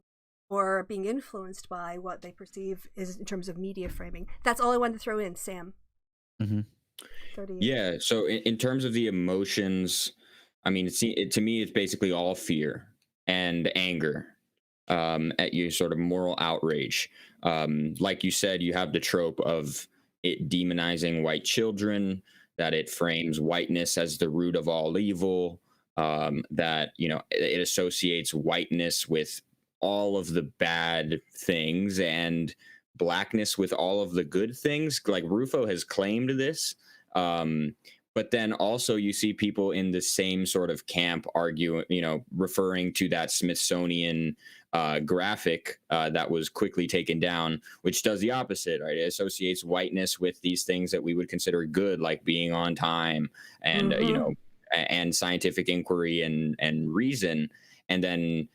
or being influenced by what they perceive is in terms of media framing. That's all I wanted to throw in. Sam. Yeah, so in terms of the emotions, I mean, to me, it's basically all fear and anger at your sort of moral outrage. Like you said, you have the trope of it demonizing white children, that it frames whiteness as the root of all evil, that, it associates whiteness with all of the bad things and blackness with all of the good things. Like Rufo has claimed this. But then also you see people in the same sort of camp arguing, referring to that Smithsonian graphic that was quickly taken down, which does the opposite, right? It associates whiteness with these things that we would consider good, like being on time and, and scientific inquiry and reason. And then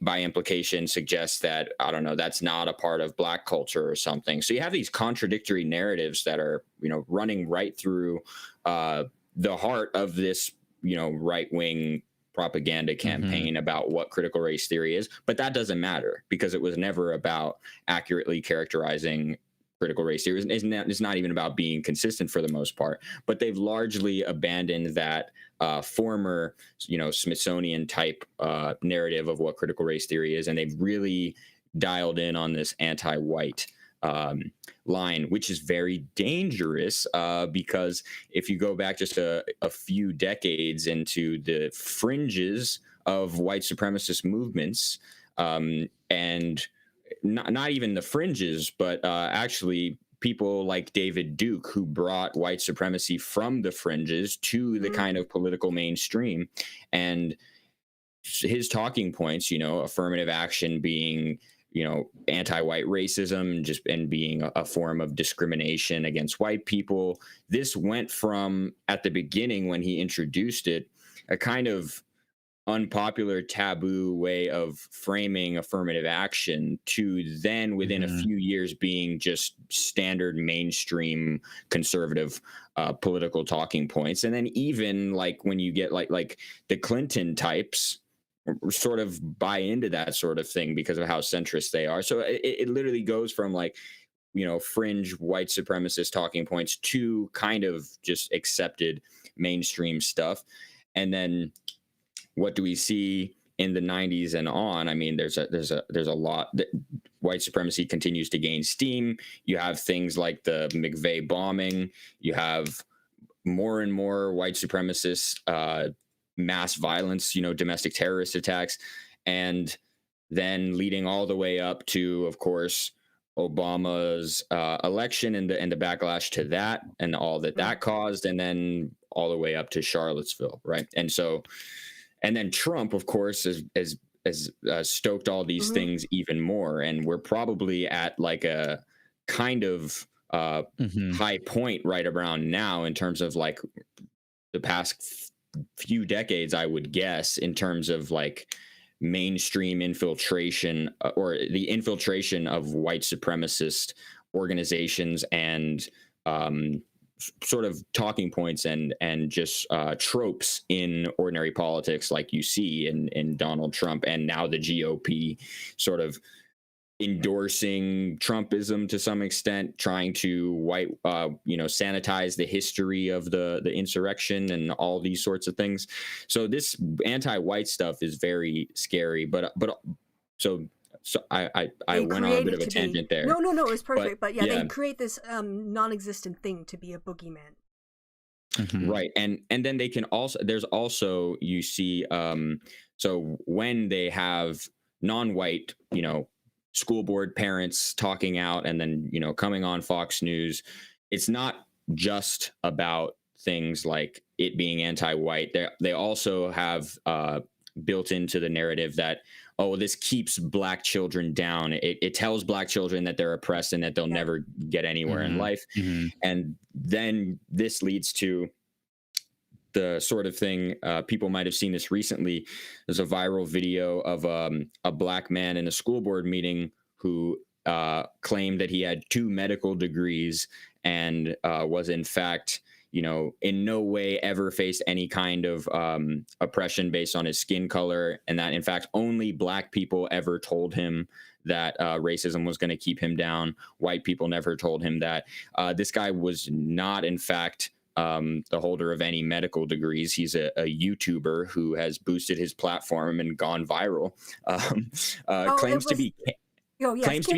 by implication suggests that, I don't know, that's not a part of Black culture or something. So you have these contradictory narratives that are, running right through the heart of this, right-wing propaganda campaign about what critical race theory is. But that doesn't matter, because it was never about accurately characterizing critical race theory. It's not even about being consistent for the most part. But they've largely abandoned that former, Smithsonian type narrative of what critical race theory is, and they've really dialed in on this anti-white line, which is very dangerous because if you go back just a few decades into the fringes of white supremacist movements, and not even the fringes, but actually people like David Duke, who brought white supremacy from the fringes to the kind of political mainstream, and his talking points, affirmative action being, anti-white racism, and being a form of discrimination against white people. This went from, at the beginning when he introduced it, a kind of unpopular, taboo way of framing affirmative action, to then within a few years being just standard mainstream conservative political talking points. And then even like when you get like the Clinton types sort of buy into that sort of thing because of how centrist they are. So it literally goes from like fringe white supremacist talking points to kind of just accepted mainstream stuff. And then what do we see in the 90s and on? I mean, there's a lot that white supremacy continues to gain steam. You have things like the McVeigh bombing. You have more and more white supremacist mass violence, domestic terrorist attacks, and then leading all the way up to, of course, Obama's election and the backlash to that and all that caused, and then all the way up to Charlottesville, right? And then Trump, of course, has stoked all these things even more, and we're probably at like a kind of high point right around now in terms of like the past few decades, I would guess, in terms of like mainstream infiltration or the infiltration of white supremacist organizations and sort of talking points and just tropes in ordinary politics, like you see in Donald Trump, and now the GOP sort of endorsing Trumpism to some extent, trying to sanitize the history of the insurrection and all these sorts of things. So this anti-white stuff is very scary. But I went on a bit of a tangent there. No, it was perfect. But yeah, they create this non-existent thing to be a boogeyman. Right, and then they can also, there's also, you see, so when they have non-white, school board parents talking out and then, coming on Fox News, it's not just about things like it being anti-white. They also have built into the narrative that, oh, this keeps black children down. It tells black children that they're oppressed and that they'll never get anywhere in life. And then this leads to the sort of thing, people might have seen this recently. There's a viral video of a black man in a school board meeting who claimed that he had 2 medical degrees and was in fact, in no way ever faced any kind of oppression based on his skin color, and that in fact only black people ever told him that racism was going to keep him down. White people never told him that. This guy was not, in fact, the holder of any medical degrees. He's a YouTuber who has boosted his platform and gone viral. Claims to be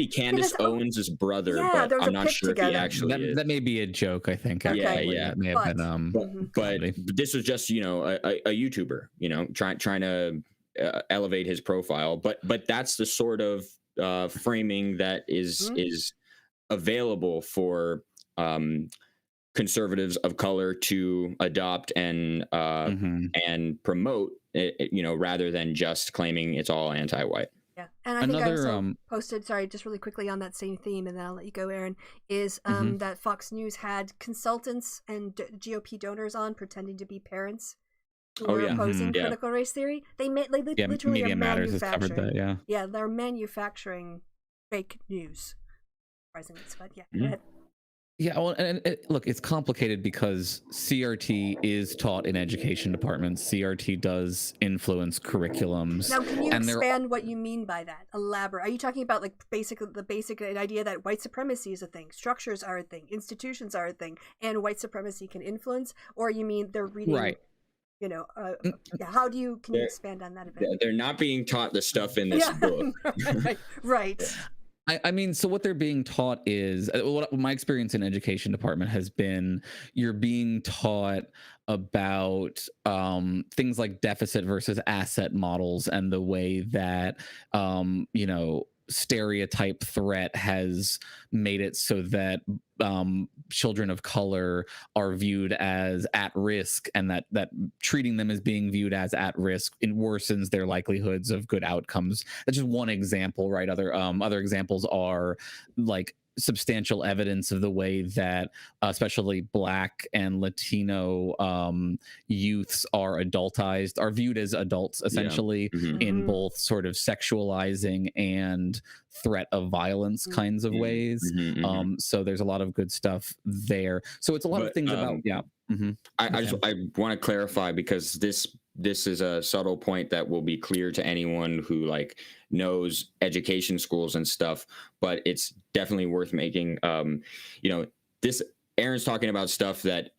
Candace Owens' brother, but I'm not sure if he actually is. That may be a joke, I think. Yeah. It may have been. But this was just, a YouTuber, trying to elevate his profile. But that's the sort of framing that is available for conservatives of color to adopt and promote, rather than just claiming it's all anti-white. Yeah, and I think I also posted, sorry, just really quickly on that same theme, and then I'll let you go, Aaron, is that Fox News had consultants and GOP donors on pretending to be parents who were opposing critical race theory. They literally Media are Matters has covered that, Yeah, they're manufacturing fake news. But yeah, go ahead. Yeah, well, and look, it's complicated because CRT is taught in education departments. CRT does influence curriculums. Now, can you expand what you mean by that? Elaborate. Are you talking about like the basic idea that white supremacy is a thing, structures are a thing, institutions are a thing, and white supremacy can influence? Or you mean they're reading? Right. How can you expand on that a bit? They're not being taught the stuff in this book. Right. I mean, so what they're being taught is, what my experience in education department has been, you're being taught about things like deficit versus asset models and the way that, stereotype threat has made it so that children of color are viewed as at risk, and that treating them as being viewed as at risk worsens their likelihoods of good outcomes. That's just one example, right? Other examples are like substantial evidence of the way that especially Black and Latino youths are viewed as adults, essentially, in both sort of sexualizing and threat of violence kinds of ways. So there's a lot of good stuff there. So it's a lot of things about, I want to clarify, because this this is a subtle point that will be clear to anyone who like knows education schools and stuff, but it's definitely worth making. You know, this Aaron's talking about stuff that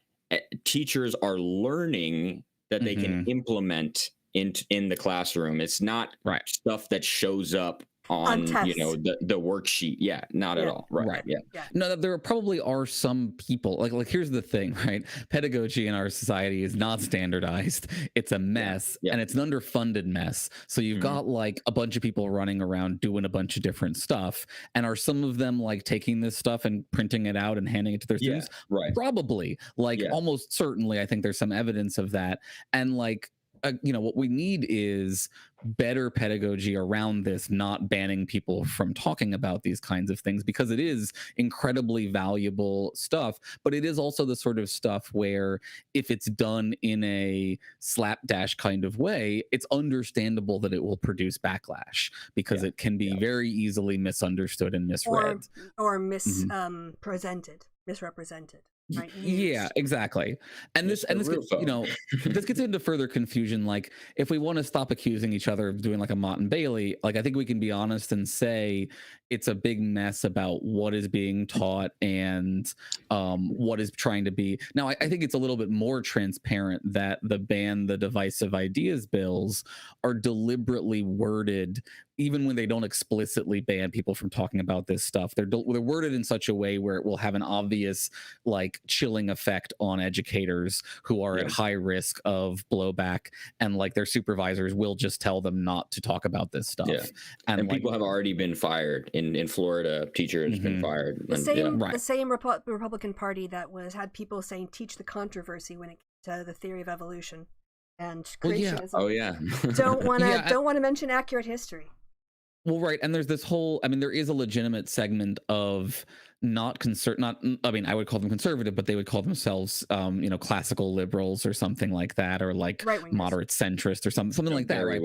teachers are learning that they can implement in the classroom. It's not stuff that shows up on you know, the worksheet. Yeah, not at all. Right. Yeah. No, there probably are some people like here's the thing, right? Pedagogy in our society is not standardized. It's a mess, and it's an underfunded mess. So you've got like a bunch of people running around doing a bunch of different stuff. And are some of them like taking this stuff and printing it out and handing it to their students? Probably. Like almost certainly, I think there's some evidence of that. And like, you know, what we need is better pedagogy around this, not banning people from talking about these kinds of things, because it is incredibly valuable stuff. But it is also the sort of stuff where if it's done in a slapdash kind of way, it's understandable that it will produce backlash, because it can be very easily misunderstood and misread or misrepresented. Right? Yeah, exactly. And this gets, you know, this gets into further confusion. Like, if we want to stop accusing each other of doing like a Mott and Bailey, like I think we can be honest and say it's a big mess about what is being taught and what is trying to be. Now, I think it's a little bit more transparent that the ban the divisive ideas bills are deliberately worded, even when they don't explicitly ban people from talking about this stuff. They're worded in such a way where it will have an obvious like chilling effect on educators who are at high risk of blowback, and like their supervisors will just tell them not to talk about this stuff. And like, people have already been fired in Florida. Teacher has been fired. The same Republican Party that had people saying teach the controversy when it came to the theory of evolution and creationism. Don't want to mention accurate history. Well, right. And there's this whole, I mean, there is a legitimate segment of I mean, I would call them conservative, but they would call themselves, you know, classical liberals or something like that, or like moderate centrist or something like that. Right.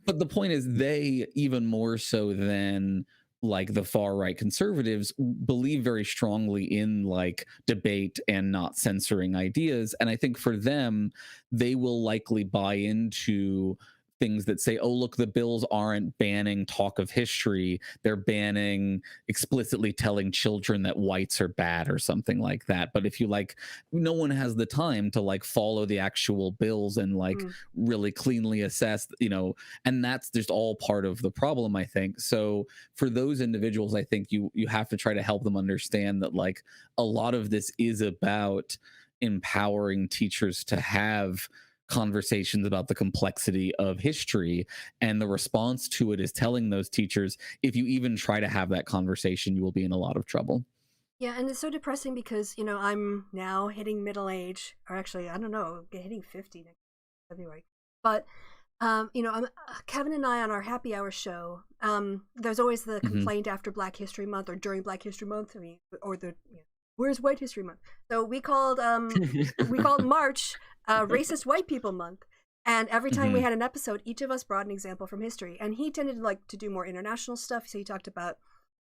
But the point is, they, even more so than like the far right conservatives, believe very strongly in like debate and not censoring ideas. And I think for them, they will likely buy into things that say, oh, look, the bills aren't banning talk of history. They're banning explicitly telling children that whites are bad or something like that. But if you like, no one has the time to like follow the actual bills and like really cleanly assess, you know, and that's just all part of the problem, I think. So for those individuals, I think you have to try to help them understand that like a lot of this is about empowering teachers to have conversations about the complexity of history, and the response to it is telling those teachers, if you even try to have that conversation, you will be in a lot of trouble. Yeah, and it's so depressing because, you know, I'm now hitting middle age, or actually, I don't know, hitting 50 next February. But, you know, Kevin and I on our happy hour show, there's always the complaint after Black History Month or during Black History Month, where's White History Month? So we called March Racist White People Month. And every time we had an episode, each of us brought an example from history. And he tended to do more international stuff. So he talked about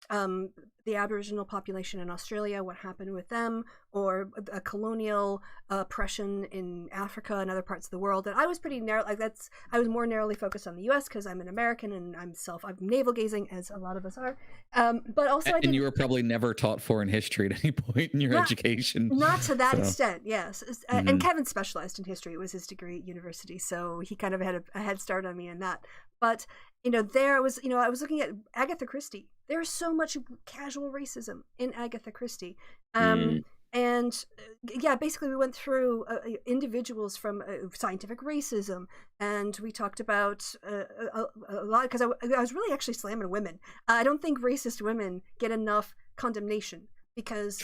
the Aboriginal population in Australia, what happened with them, or a colonial oppression in Africa and other parts of the world. And I was pretty narrow, I was more narrowly focused on the U.S. because I'm an American and I'm navel gazing, as a lot of us are. But also, and you were probably never taught foreign history at any point in your education. Not to that extent, yes. And Kevin specialized in history; it was his degree at university, so he kind of had a head start on me in that. But you know, I was looking at Agatha Christie. There's so much casual racism in Agatha Christie. And yeah, basically we went through individuals from scientific racism, and we talked about a lot, because I was really actually slamming women. I don't think racist women get enough condemnation, because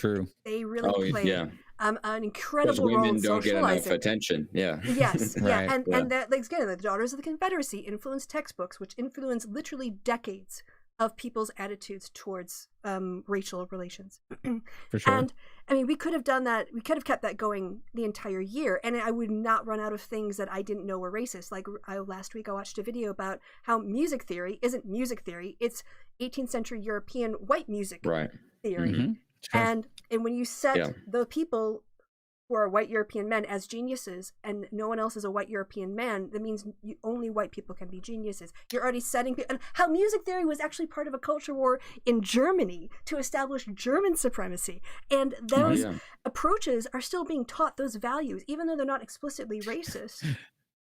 they really play an incredible role in socializing. Women don't get enough attention. Yes. And that, like, again, the Daughters of the Confederacy influenced textbooks, which influenced literally decades of people's attitudes towards racial relations. For sure. And I mean, we could have done that. We could have kept that going the entire year, and I would not run out of things that I didn't know were racist. Like last week, I watched a video about how music theory isn't music theory; it's 18th century European white music theory. And when you set the people who are white European men as geniuses, and no one else is a white European man, that means only white people can be geniuses. You're already setting, and how music theory was actually part of a culture war in Germany to establish German supremacy. And those approaches are still being taught, those values, even though they're not explicitly racist.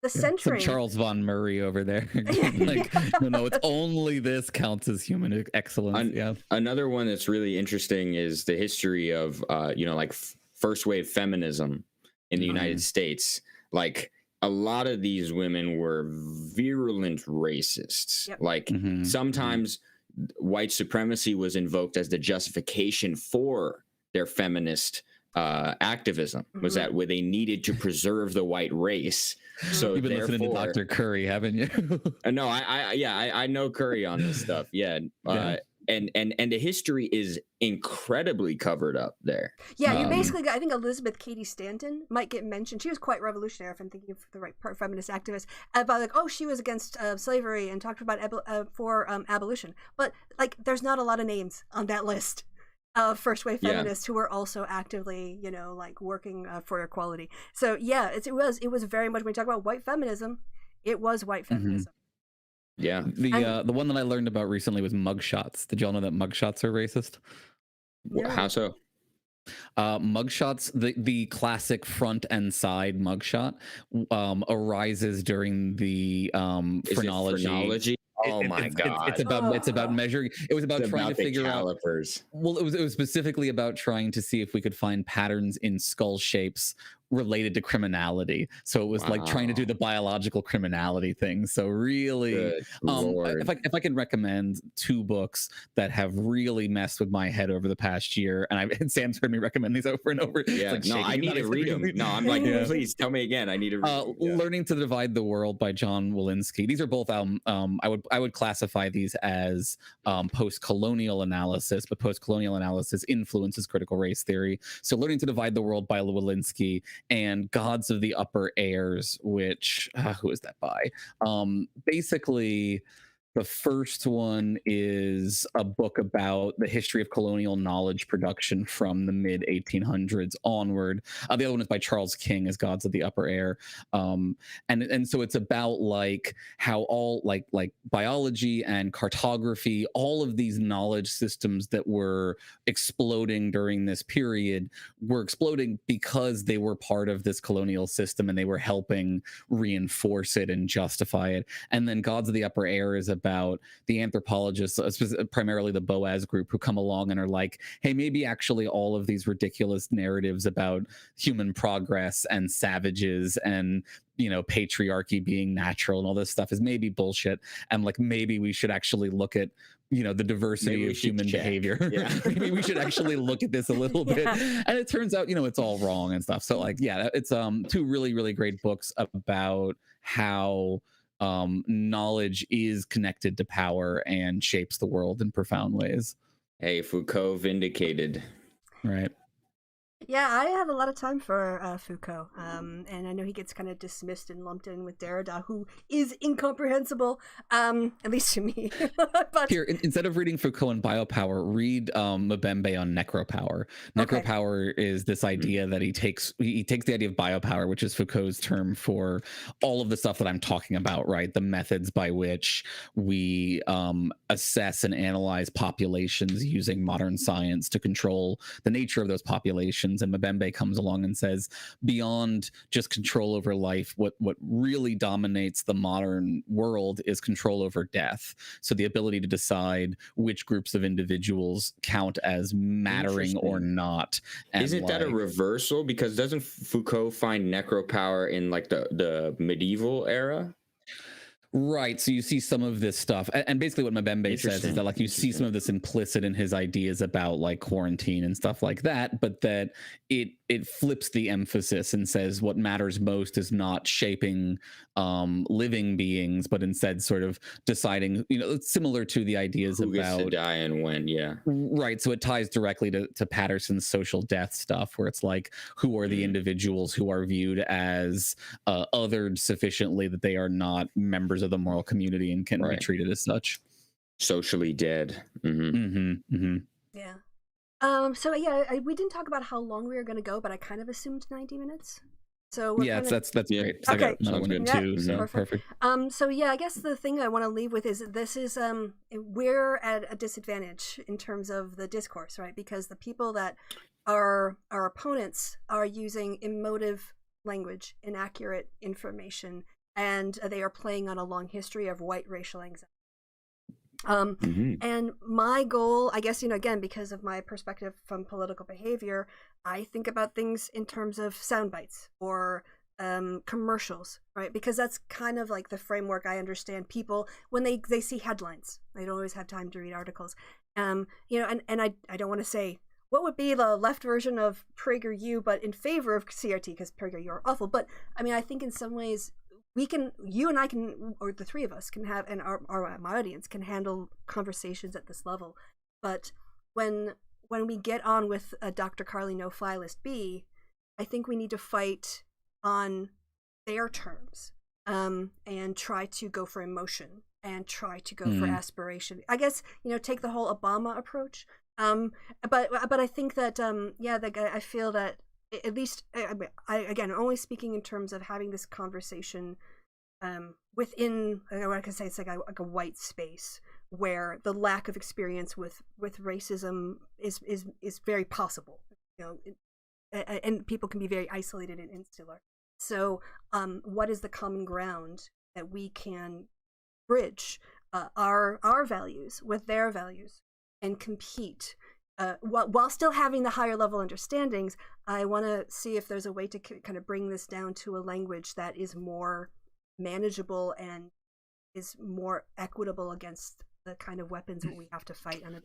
The centering. Some Charles von Murray over there. Like, no, it's only this counts as human excellence. Another one that's really interesting is the history of, like first wave feminism in the United States. Like, a lot of these women were virulent racists. Like, sometimes white supremacy was invoked as the justification for their feminist activism, was that where they needed to preserve the white race. So you've been listening to Dr. Curry, haven't you? No, I know Curry on this stuff. And the history is incredibly covered up there. Yeah, you basically got, I think Elizabeth Cady Stanton might get mentioned. She was quite revolutionary, if I'm thinking of the right feminist activist, about like, oh, she was against slavery and talked about abolition. But like, there's not a lot of names on that list of first wave feminists who were also actively, like working for equality. So yeah, it was very much, when we talk about white feminism, it was white feminism. Yeah. The one that I learned about recently was mugshots. Did y'all know that mugshots are racist? Yeah. How so? Mugshots, the classic front and side mugshot, arises during the phrenology. Oh my god! It's about measuring. It was about trying to figure calipers. Well, it was specifically about trying to see if we could find patterns in skull shapes related to criminality. So it was like trying to do the biological criminality thing. So really, if I could recommend two books that have really messed with my head over the past year, and Sam's heard me recommend these over and over. Yeah, like I need to read them. No, I'm like, please tell me again. I need to read Learning to Divide the World by John Walensky. These are both I would classify these as post-colonial analysis, but post-colonial analysis influences critical race theory. So Learning to Divide the World by Walensky, and Gods of the Upper Airs, which who is that by? Basically, the first one is a book about the history of colonial knowledge production from the mid 1800s onward. The other one is by Charles King, as Gods of the Upper Air, and so it's about like how all like biology and cartography, all of these knowledge systems that were exploding during this period were exploding because they were part of this colonial system and they were helping reinforce it and justify it. And then Gods of the Upper Air is about the anthropologists, primarily the Boaz group, who come along and are like, hey, maybe actually all of these ridiculous narratives about human progress and savages and patriarchy being natural and all this stuff is maybe bullshit, and like maybe we should actually look at the diversity of human behavior. Maybe we should actually look at this a little bit. And it turns out it's all wrong and stuff. So like it's two really, really great books about how knowledge is connected to power and shapes the world in profound ways. Hey, Foucault vindicated. Right. Yeah, I have a lot of time for Foucault, and I know he gets kind of dismissed and lumped in with Derrida, who is incomprehensible, at least to me. But here, instead of reading Foucault and biopower, read Mbembe on necropower. Necropower is this idea that he takes the idea of biopower, which is Foucault's term for all of the stuff that I'm talking about, right? The methods by which we assess and analyze populations using modern science to control the nature of those populations. And Mbembe comes along and says, beyond just control over life, what really dominates the modern world is control over death. So the ability to decide which groups of individuals count as mattering or not. And isn't that a reversal? Because doesn't Foucault find necropower in like the medieval era? Right. So you see some of this stuff. And basically what Mbembe says is that like you see some of this implicit in his ideas about like quarantine and stuff like that, but that it flips the emphasis and says what matters most is not shaping living beings, but instead sort of deciding, similar to the ideas who about gets to die and when. Yeah. Right. So it ties directly to Patterson's social death stuff, where it's like, who are the individuals who are viewed as othered sufficiently that they are not members of the moral community and can be treated as such. Socially dead. Yeah. So yeah, we didn't talk about how long we were going to go, but I kind of assumed 90 minutes. So we're Yeah, kind of... that's Yeah. great. So I Okay. got another Sounds one good. too. Yeah, So perfect. perfect. So yeah, I guess the thing I want to leave with is this is we're at a disadvantage in terms of the discourse, right? Because the people that are our opponents are using emotive language, inaccurate information, and they are playing on a long history of white racial anxiety. And my goal, I guess, again, because of my perspective from political behavior, I think about things in terms of sound bites or commercials, right? Because that's kind of like the framework I understand people when they see headlines. They don't always have time to read articles. And I don't want to say what would be the left version of PragerU, but in favor of CRT, because PragerU are awful. But I mean, I think in some ways you and I can, or the three of us can have, and my audience can handle conversations at this level. But when we get on with a Dr. Carly No Fly List B, I think we need to fight on their terms, and try to go for emotion and try to go for aspiration. I guess, take the whole Obama approach. But I think that I feel that at least I again only speaking in terms of having this conversation within, what I can say, it's like a white space where the lack of experience with racism is very possible, and people can be very isolated and insular. So what is the common ground that we can bridge our values with their values and compete while still having the higher level understandings? I want to see if there's a way to kind of bring this down to a language that is more manageable and is more equitable against the kind of weapons that we have to fight on a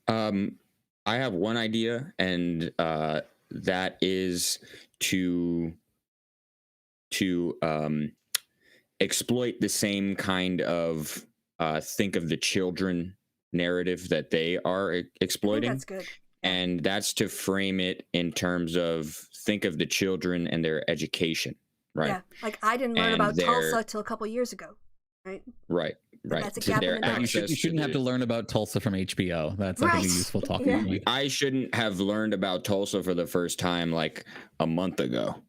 daily. I have one idea, and that is to exploit the same kind of think of the children narrative that they are exploiting. That's good. And that's to frame it in terms of think of the children and their education, right? Yeah, like I didn't learn about Tulsa till a couple years ago, right? Right. That's a gap in the knowledge. You shouldn't have to learn about Tulsa from HBO. That's I think a useful talking point. I shouldn't have learned about Tulsa for the first time like a month ago,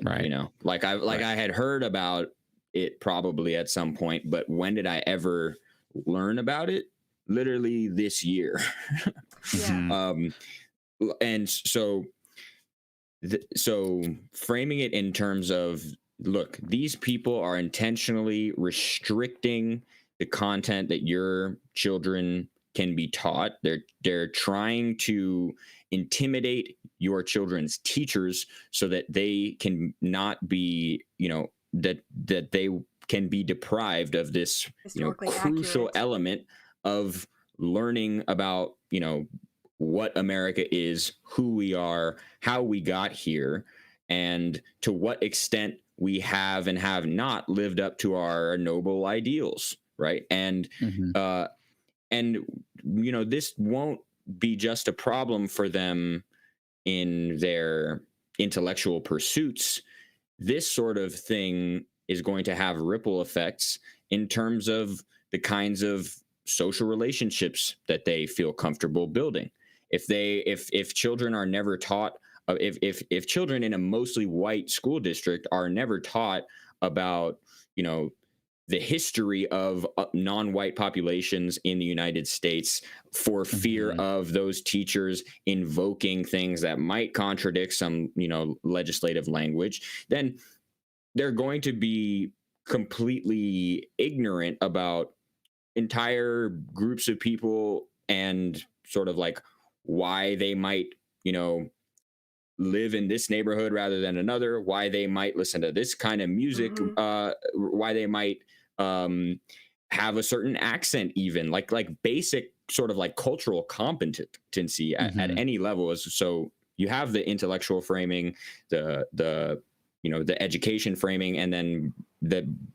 right? I had heard about it probably at some point, but when did I ever learn about it? Literally this year. And so framing it in terms of, look, these people are intentionally restricting the content that your children can be taught. They're trying to intimidate your children's teachers so that they can not be, that they can be deprived of this crucial element of learning about, what America is, who we are, how we got here, and to what extent we have and have not lived up to our noble ideals, right? And this won't be just a problem for them in their intellectual pursuits. This sort of thing is going to have ripple effects in terms of the kinds of social relationships that they feel comfortable building. If children are never taught, if children in a mostly white school district are never taught about, the history of non-white populations in the United States for fear of those teachers invoking things that might contradict some, legislative language, then they're going to be completely ignorant about entire groups of people and sort of like why they might, live in this neighborhood rather than another, why they might listen to this kind of music, why they might have a certain accent, even like basic sort of like cultural competency at any level. So you have the intellectual framing, the education framing, and then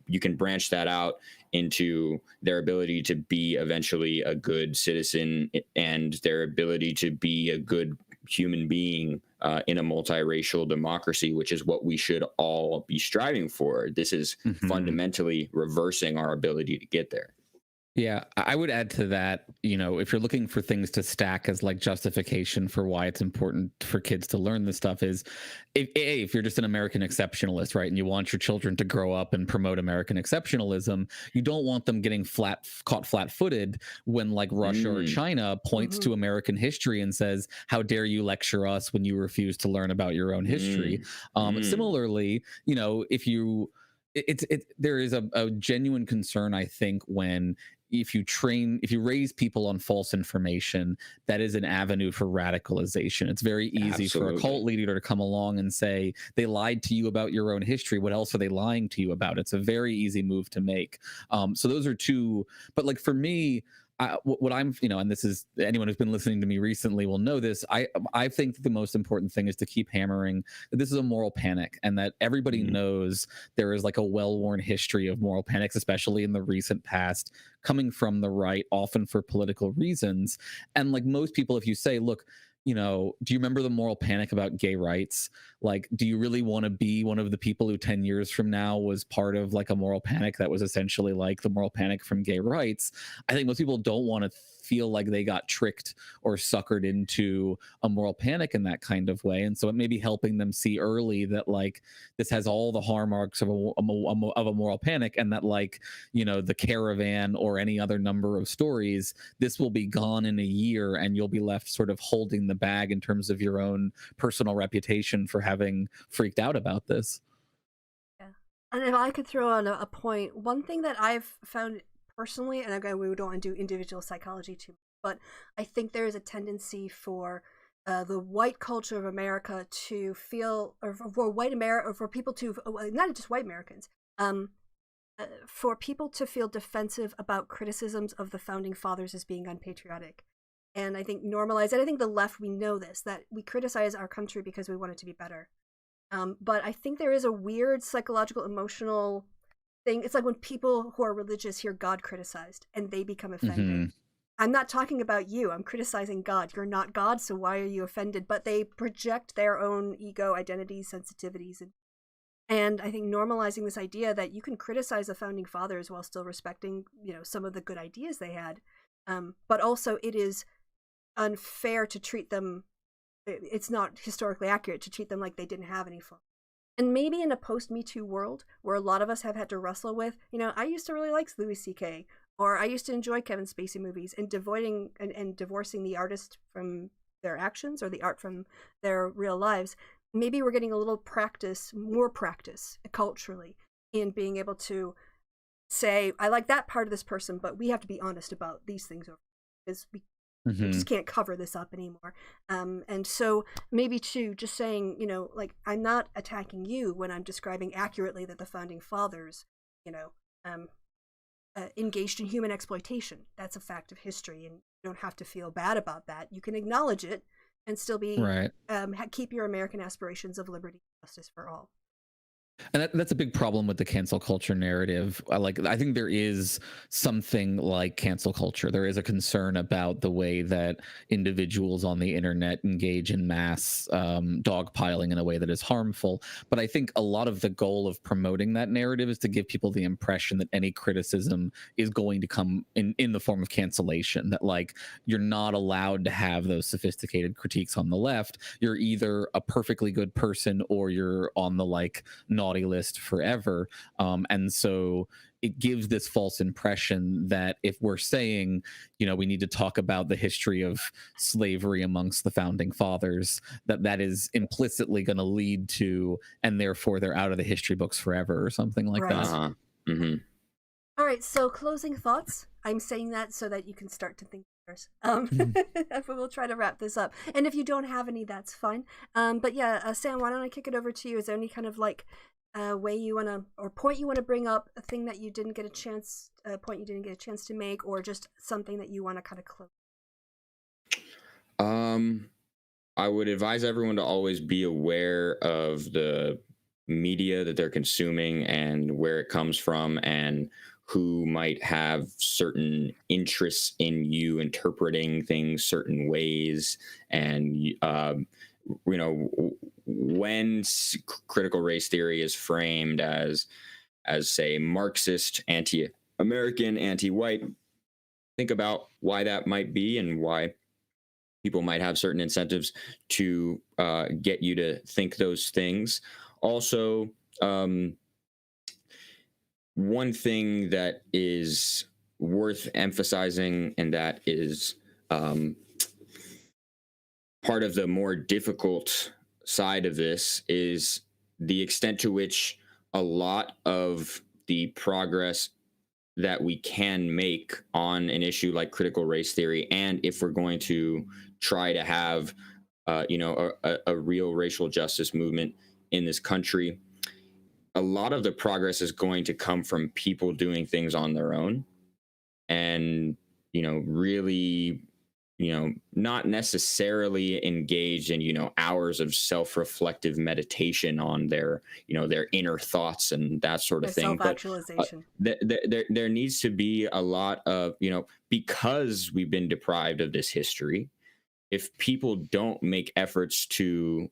you can branch that out into their ability to be eventually a good citizen and their ability to be a good human being in a multiracial democracy, which is what we should all be striving for. This is fundamentally reversing our ability to get there. Yeah, I would add to that, if you're looking for things to stack as like justification for why it's important for kids to learn this stuff is if you're just an American exceptionalist, right? And you want your children to grow up and promote American exceptionalism, you don't want them getting caught flat-footed when like Russia or Mm, China points Hmm. to American history and says, "How dare you lecture us when you refuse to learn about your own history?" mm, mm. Similarly, if you there is a genuine concern, I think, when if you raise people on false information, that is an avenue for radicalization. It's very easy for a cult Absolutely. leader to come along and say they lied to you about your own history. What else are they lying to you about? It's a very easy move to make. So those are two. But like for me, what I'm, and this is anyone who's been listening to me recently will know this. I think that the most important thing is to keep hammering that this is a moral panic, and that everybody Mhm. knows there is like a well-worn history of moral panics, especially in the recent past, coming from the right, often for political reasons. And like most people, if you say, look, do you remember the moral panic about gay rights? Like, do you really want to be one of the people who 10 years from now was part of like a moral panic that was essentially like the moral panic from gay rights? I think most people don't want to feel like they got tricked or suckered into a moral panic in that kind of way. And so it may be helping them see early that like this has all the hallmarks of a moral panic, and that like, the Caravan or any other number of stories, this will be gone in a year and you'll be left sort of holding the bag in terms of your own personal reputation for having freaked out about this. Yeah. And if I could throw on a point, one thing that I've found personally, and again, we don't want to do individual psychology too much, but I think there is a tendency for the white culture of America to feel, or for white America, or for people to, not just white Americans, for people to feel defensive about criticisms of the founding fathers as being unpatriotic. And I think normalize, and I think the left, we know this, that we criticize our country because we want it to be better. But I think there is a weird psychological, emotional thing. It's like when people who are religious hear God criticized and they become offended. Hmm. I'm not talking about you. I'm criticizing God. You're not God, so why are you offended? But they project their own ego, identities, sensitivities. And I think normalizing this idea that you can criticize the founding fathers while still respecting, some of the good ideas they had. But also it is unfair to treat them, it's not historically accurate to treat them like they didn't have any flaws. And maybe in a post-Me Too world where a lot of us have had to wrestle with, I used to really like Louis C.K., or I used to enjoy Kevin Spacey movies, and and divorcing the artist from their actions or the art from their real lives. Maybe we're getting a little more practice culturally in being able to say, I like that part of this person, but we have to be honest about these things because we just Hmm. can't cover this up anymore. And so maybe too, just saying, like, I'm not attacking you when I'm describing accurately that the founding fathers, you know, um, engaged in human exploitation. That's a fact of history, and you don't have to feel bad about that. You can acknowledge it and still be Right. keep your American aspirations of liberty and justice for all. And that's a big problem with the cancel culture narrative. I think there is something like cancel culture. There is a concern about the way that individuals on the internet engage in mass dogpiling in a way that is harmful. But I think a lot of the goal of promoting that narrative is to give people the impression that any criticism is going to come in the form of cancellation. That like you're not allowed to have those sophisticated critiques on the left. You're either a perfectly good person or you're on the like naughty list forever. And so it gives this false impression that if we're saying, we need to talk about the history of slavery amongst the founding fathers, that is implicitly going to lead to, and therefore they're out of the history books forever or something like Right. that. Uh-huh. Hmm. All right, so closing thoughts. I'm saying that so that you can start to think yours. We'll try to wrap this up. And if you don't have any, that's fine. But yeah, Sam, why don't I kick it over to you? Is there any kind of like way you want to, or point you want to bring up, a thing that you didn't get a chance, point you didn't get a chance to make, or just something that you want to kind of close? I would advise everyone to always be aware of the media that they're consuming and where it comes from and who might have certain interests in you interpreting things certain ways. And when critical race theory is framed as say Marxist, anti-American, anti-white, think about why that might be and why people might have certain incentives to get you to think those things. Also, one thing that is worth emphasizing, and that is um, part of the more difficult side of this, is the extent to which a lot of the progress that we can make on an issue like critical race theory, and if we're going to try to have a real racial justice movement in this country, a lot of the progress is going to come from people doing things on their own, and really, not necessarily engaged in hours of self-reflective meditation on their inner thoughts and that sort of Their thing. self-actualization. But there needs to be a lot of, because we've been deprived of this history, if people don't make efforts to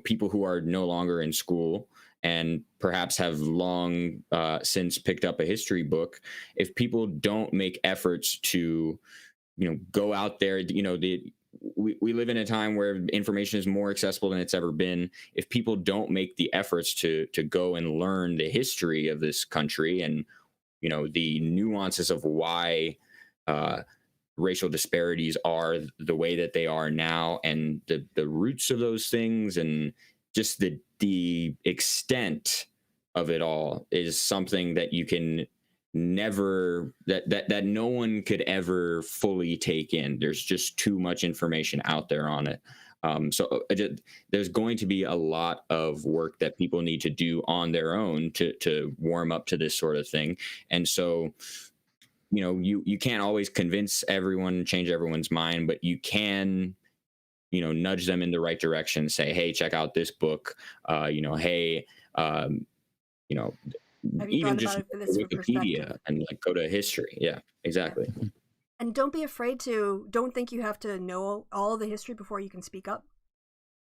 people who are no longer in school and perhaps have long since picked up a history book, if people don't make efforts to go out there, we live in a time where information is more accessible than it's ever been. If people don't make the efforts to go and learn the history of this country and the nuances of why racial disparities are the way that they are now, and the roots of those things, and just the extent of it all, is something that you can never, that no one could ever fully take in. There's just too much information out there on it. There's going to be a lot of work that people need to do on their own to warm up to this sort of thing. And so you can't always convince everyone, change everyone's mind, but you can nudge them in the right direction, say, hey, check out this book, hey, even just Wikipedia and like go to history. Yeah, exactly. Yeah. And don't be afraid don't think you have to know all of the history before you can speak up.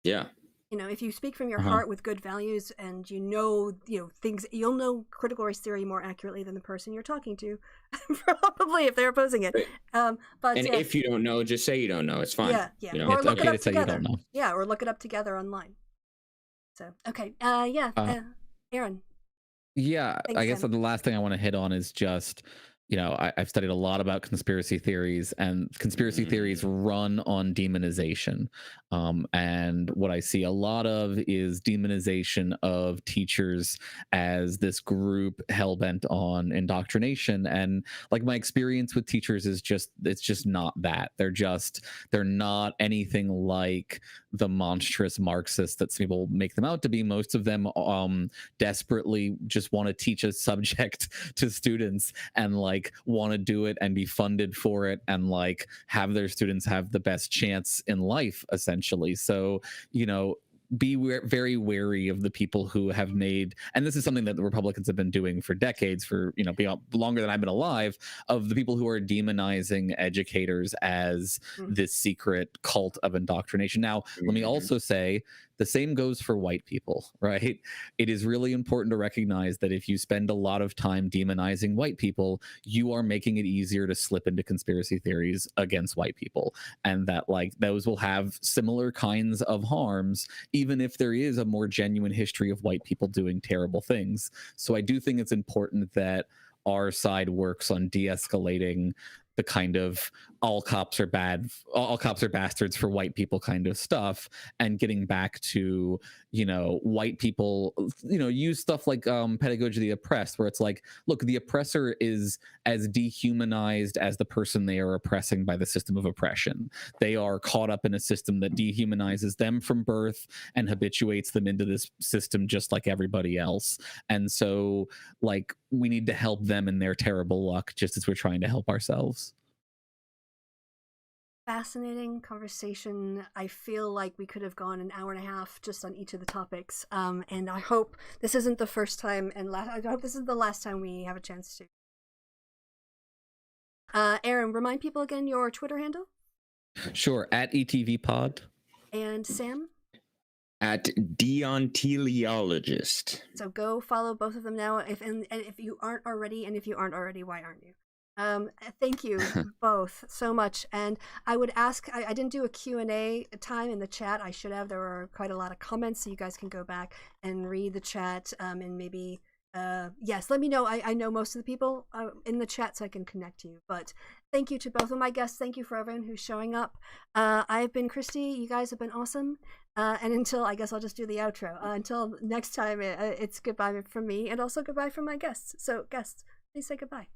Yeah. If you speak from your heart with good values, and things, you'll know critical race theory more accurately than the person you're talking to, probably, if they're opposing it. But if you don't know, just say you don't know. It's fine. Yeah. Or look it up together. Yeah, or look it up together online. So okay, Aaron. Yeah, thanks, I guess the last thing I want to hit on is just, I've studied a lot about conspiracy theories, and conspiracy theories run on demonization. And what I see a lot of is demonization of teachers as this group hell-bent on indoctrination. And like, my experience with teachers is it's just not that. They're not anything like the monstrous Marxists that some people make them out to be. Most of them desperately just want to teach a subject to students, and like want to do it and be funded for it, and like have their students have the best chance in life, essentially. So be very wary of the people who have made, and this is something that the Republicans have been doing for decades, for longer than I've been alive, of the people who are demonizing educators as this secret cult of indoctrination. Now, let me also say, the same goes for white people, right? It is really important to recognize that if you spend a lot of time demonizing white people, you are making it easier to slip into conspiracy theories against white people, and that like those will have similar kinds of harms, even if there is a more genuine history of white people doing terrible things. So I do think it's important that our side works on de-escalating the kind of all cops are bastards for white people kind of stuff, and getting back to white people use stuff like pedagogy of the oppressed, where it's like, look, the oppressor is as dehumanized as the person they are oppressing by the system of oppression. They are caught up in a system that dehumanizes them from birth and habituates them into this system just like everybody else. And so like, we need to help them in their terrible luck, just as we're trying to help ourselves. Fascinating conversation. I feel like we could have gone an hour and a half just on each of the topics. And I hope this isn't the first time, and I hope this is the last time we have a chance to. Aaron, remind people again your Twitter handle. Sure, at ETVPod. And Sam? At Deonteleologist. So go follow both of them now, if you aren't already, and if you aren't already, why aren't you? Thank you both so much. And I would ask, I didn't do a Q&A time in the chat. I should have. There were quite a lot of comments, so you guys can go back and read the chat, and maybe, yes, let me know. I know most of the people in the chat, so I can connect you. But thank you to both of my guests. Thank you for everyone who's showing up. I've been Christy. You guys have been awesome. And until, I guess I'll just do the outro. Until next time, it's goodbye from me, and also goodbye from my guests. So guests, please say goodbye.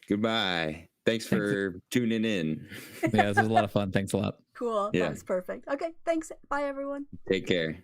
Goodbye. Thanks for tuning in. Yeah, this was a lot of fun. Thanks a lot. Cool. Yeah. That was perfect. Okay, thanks. Bye, everyone. Take care.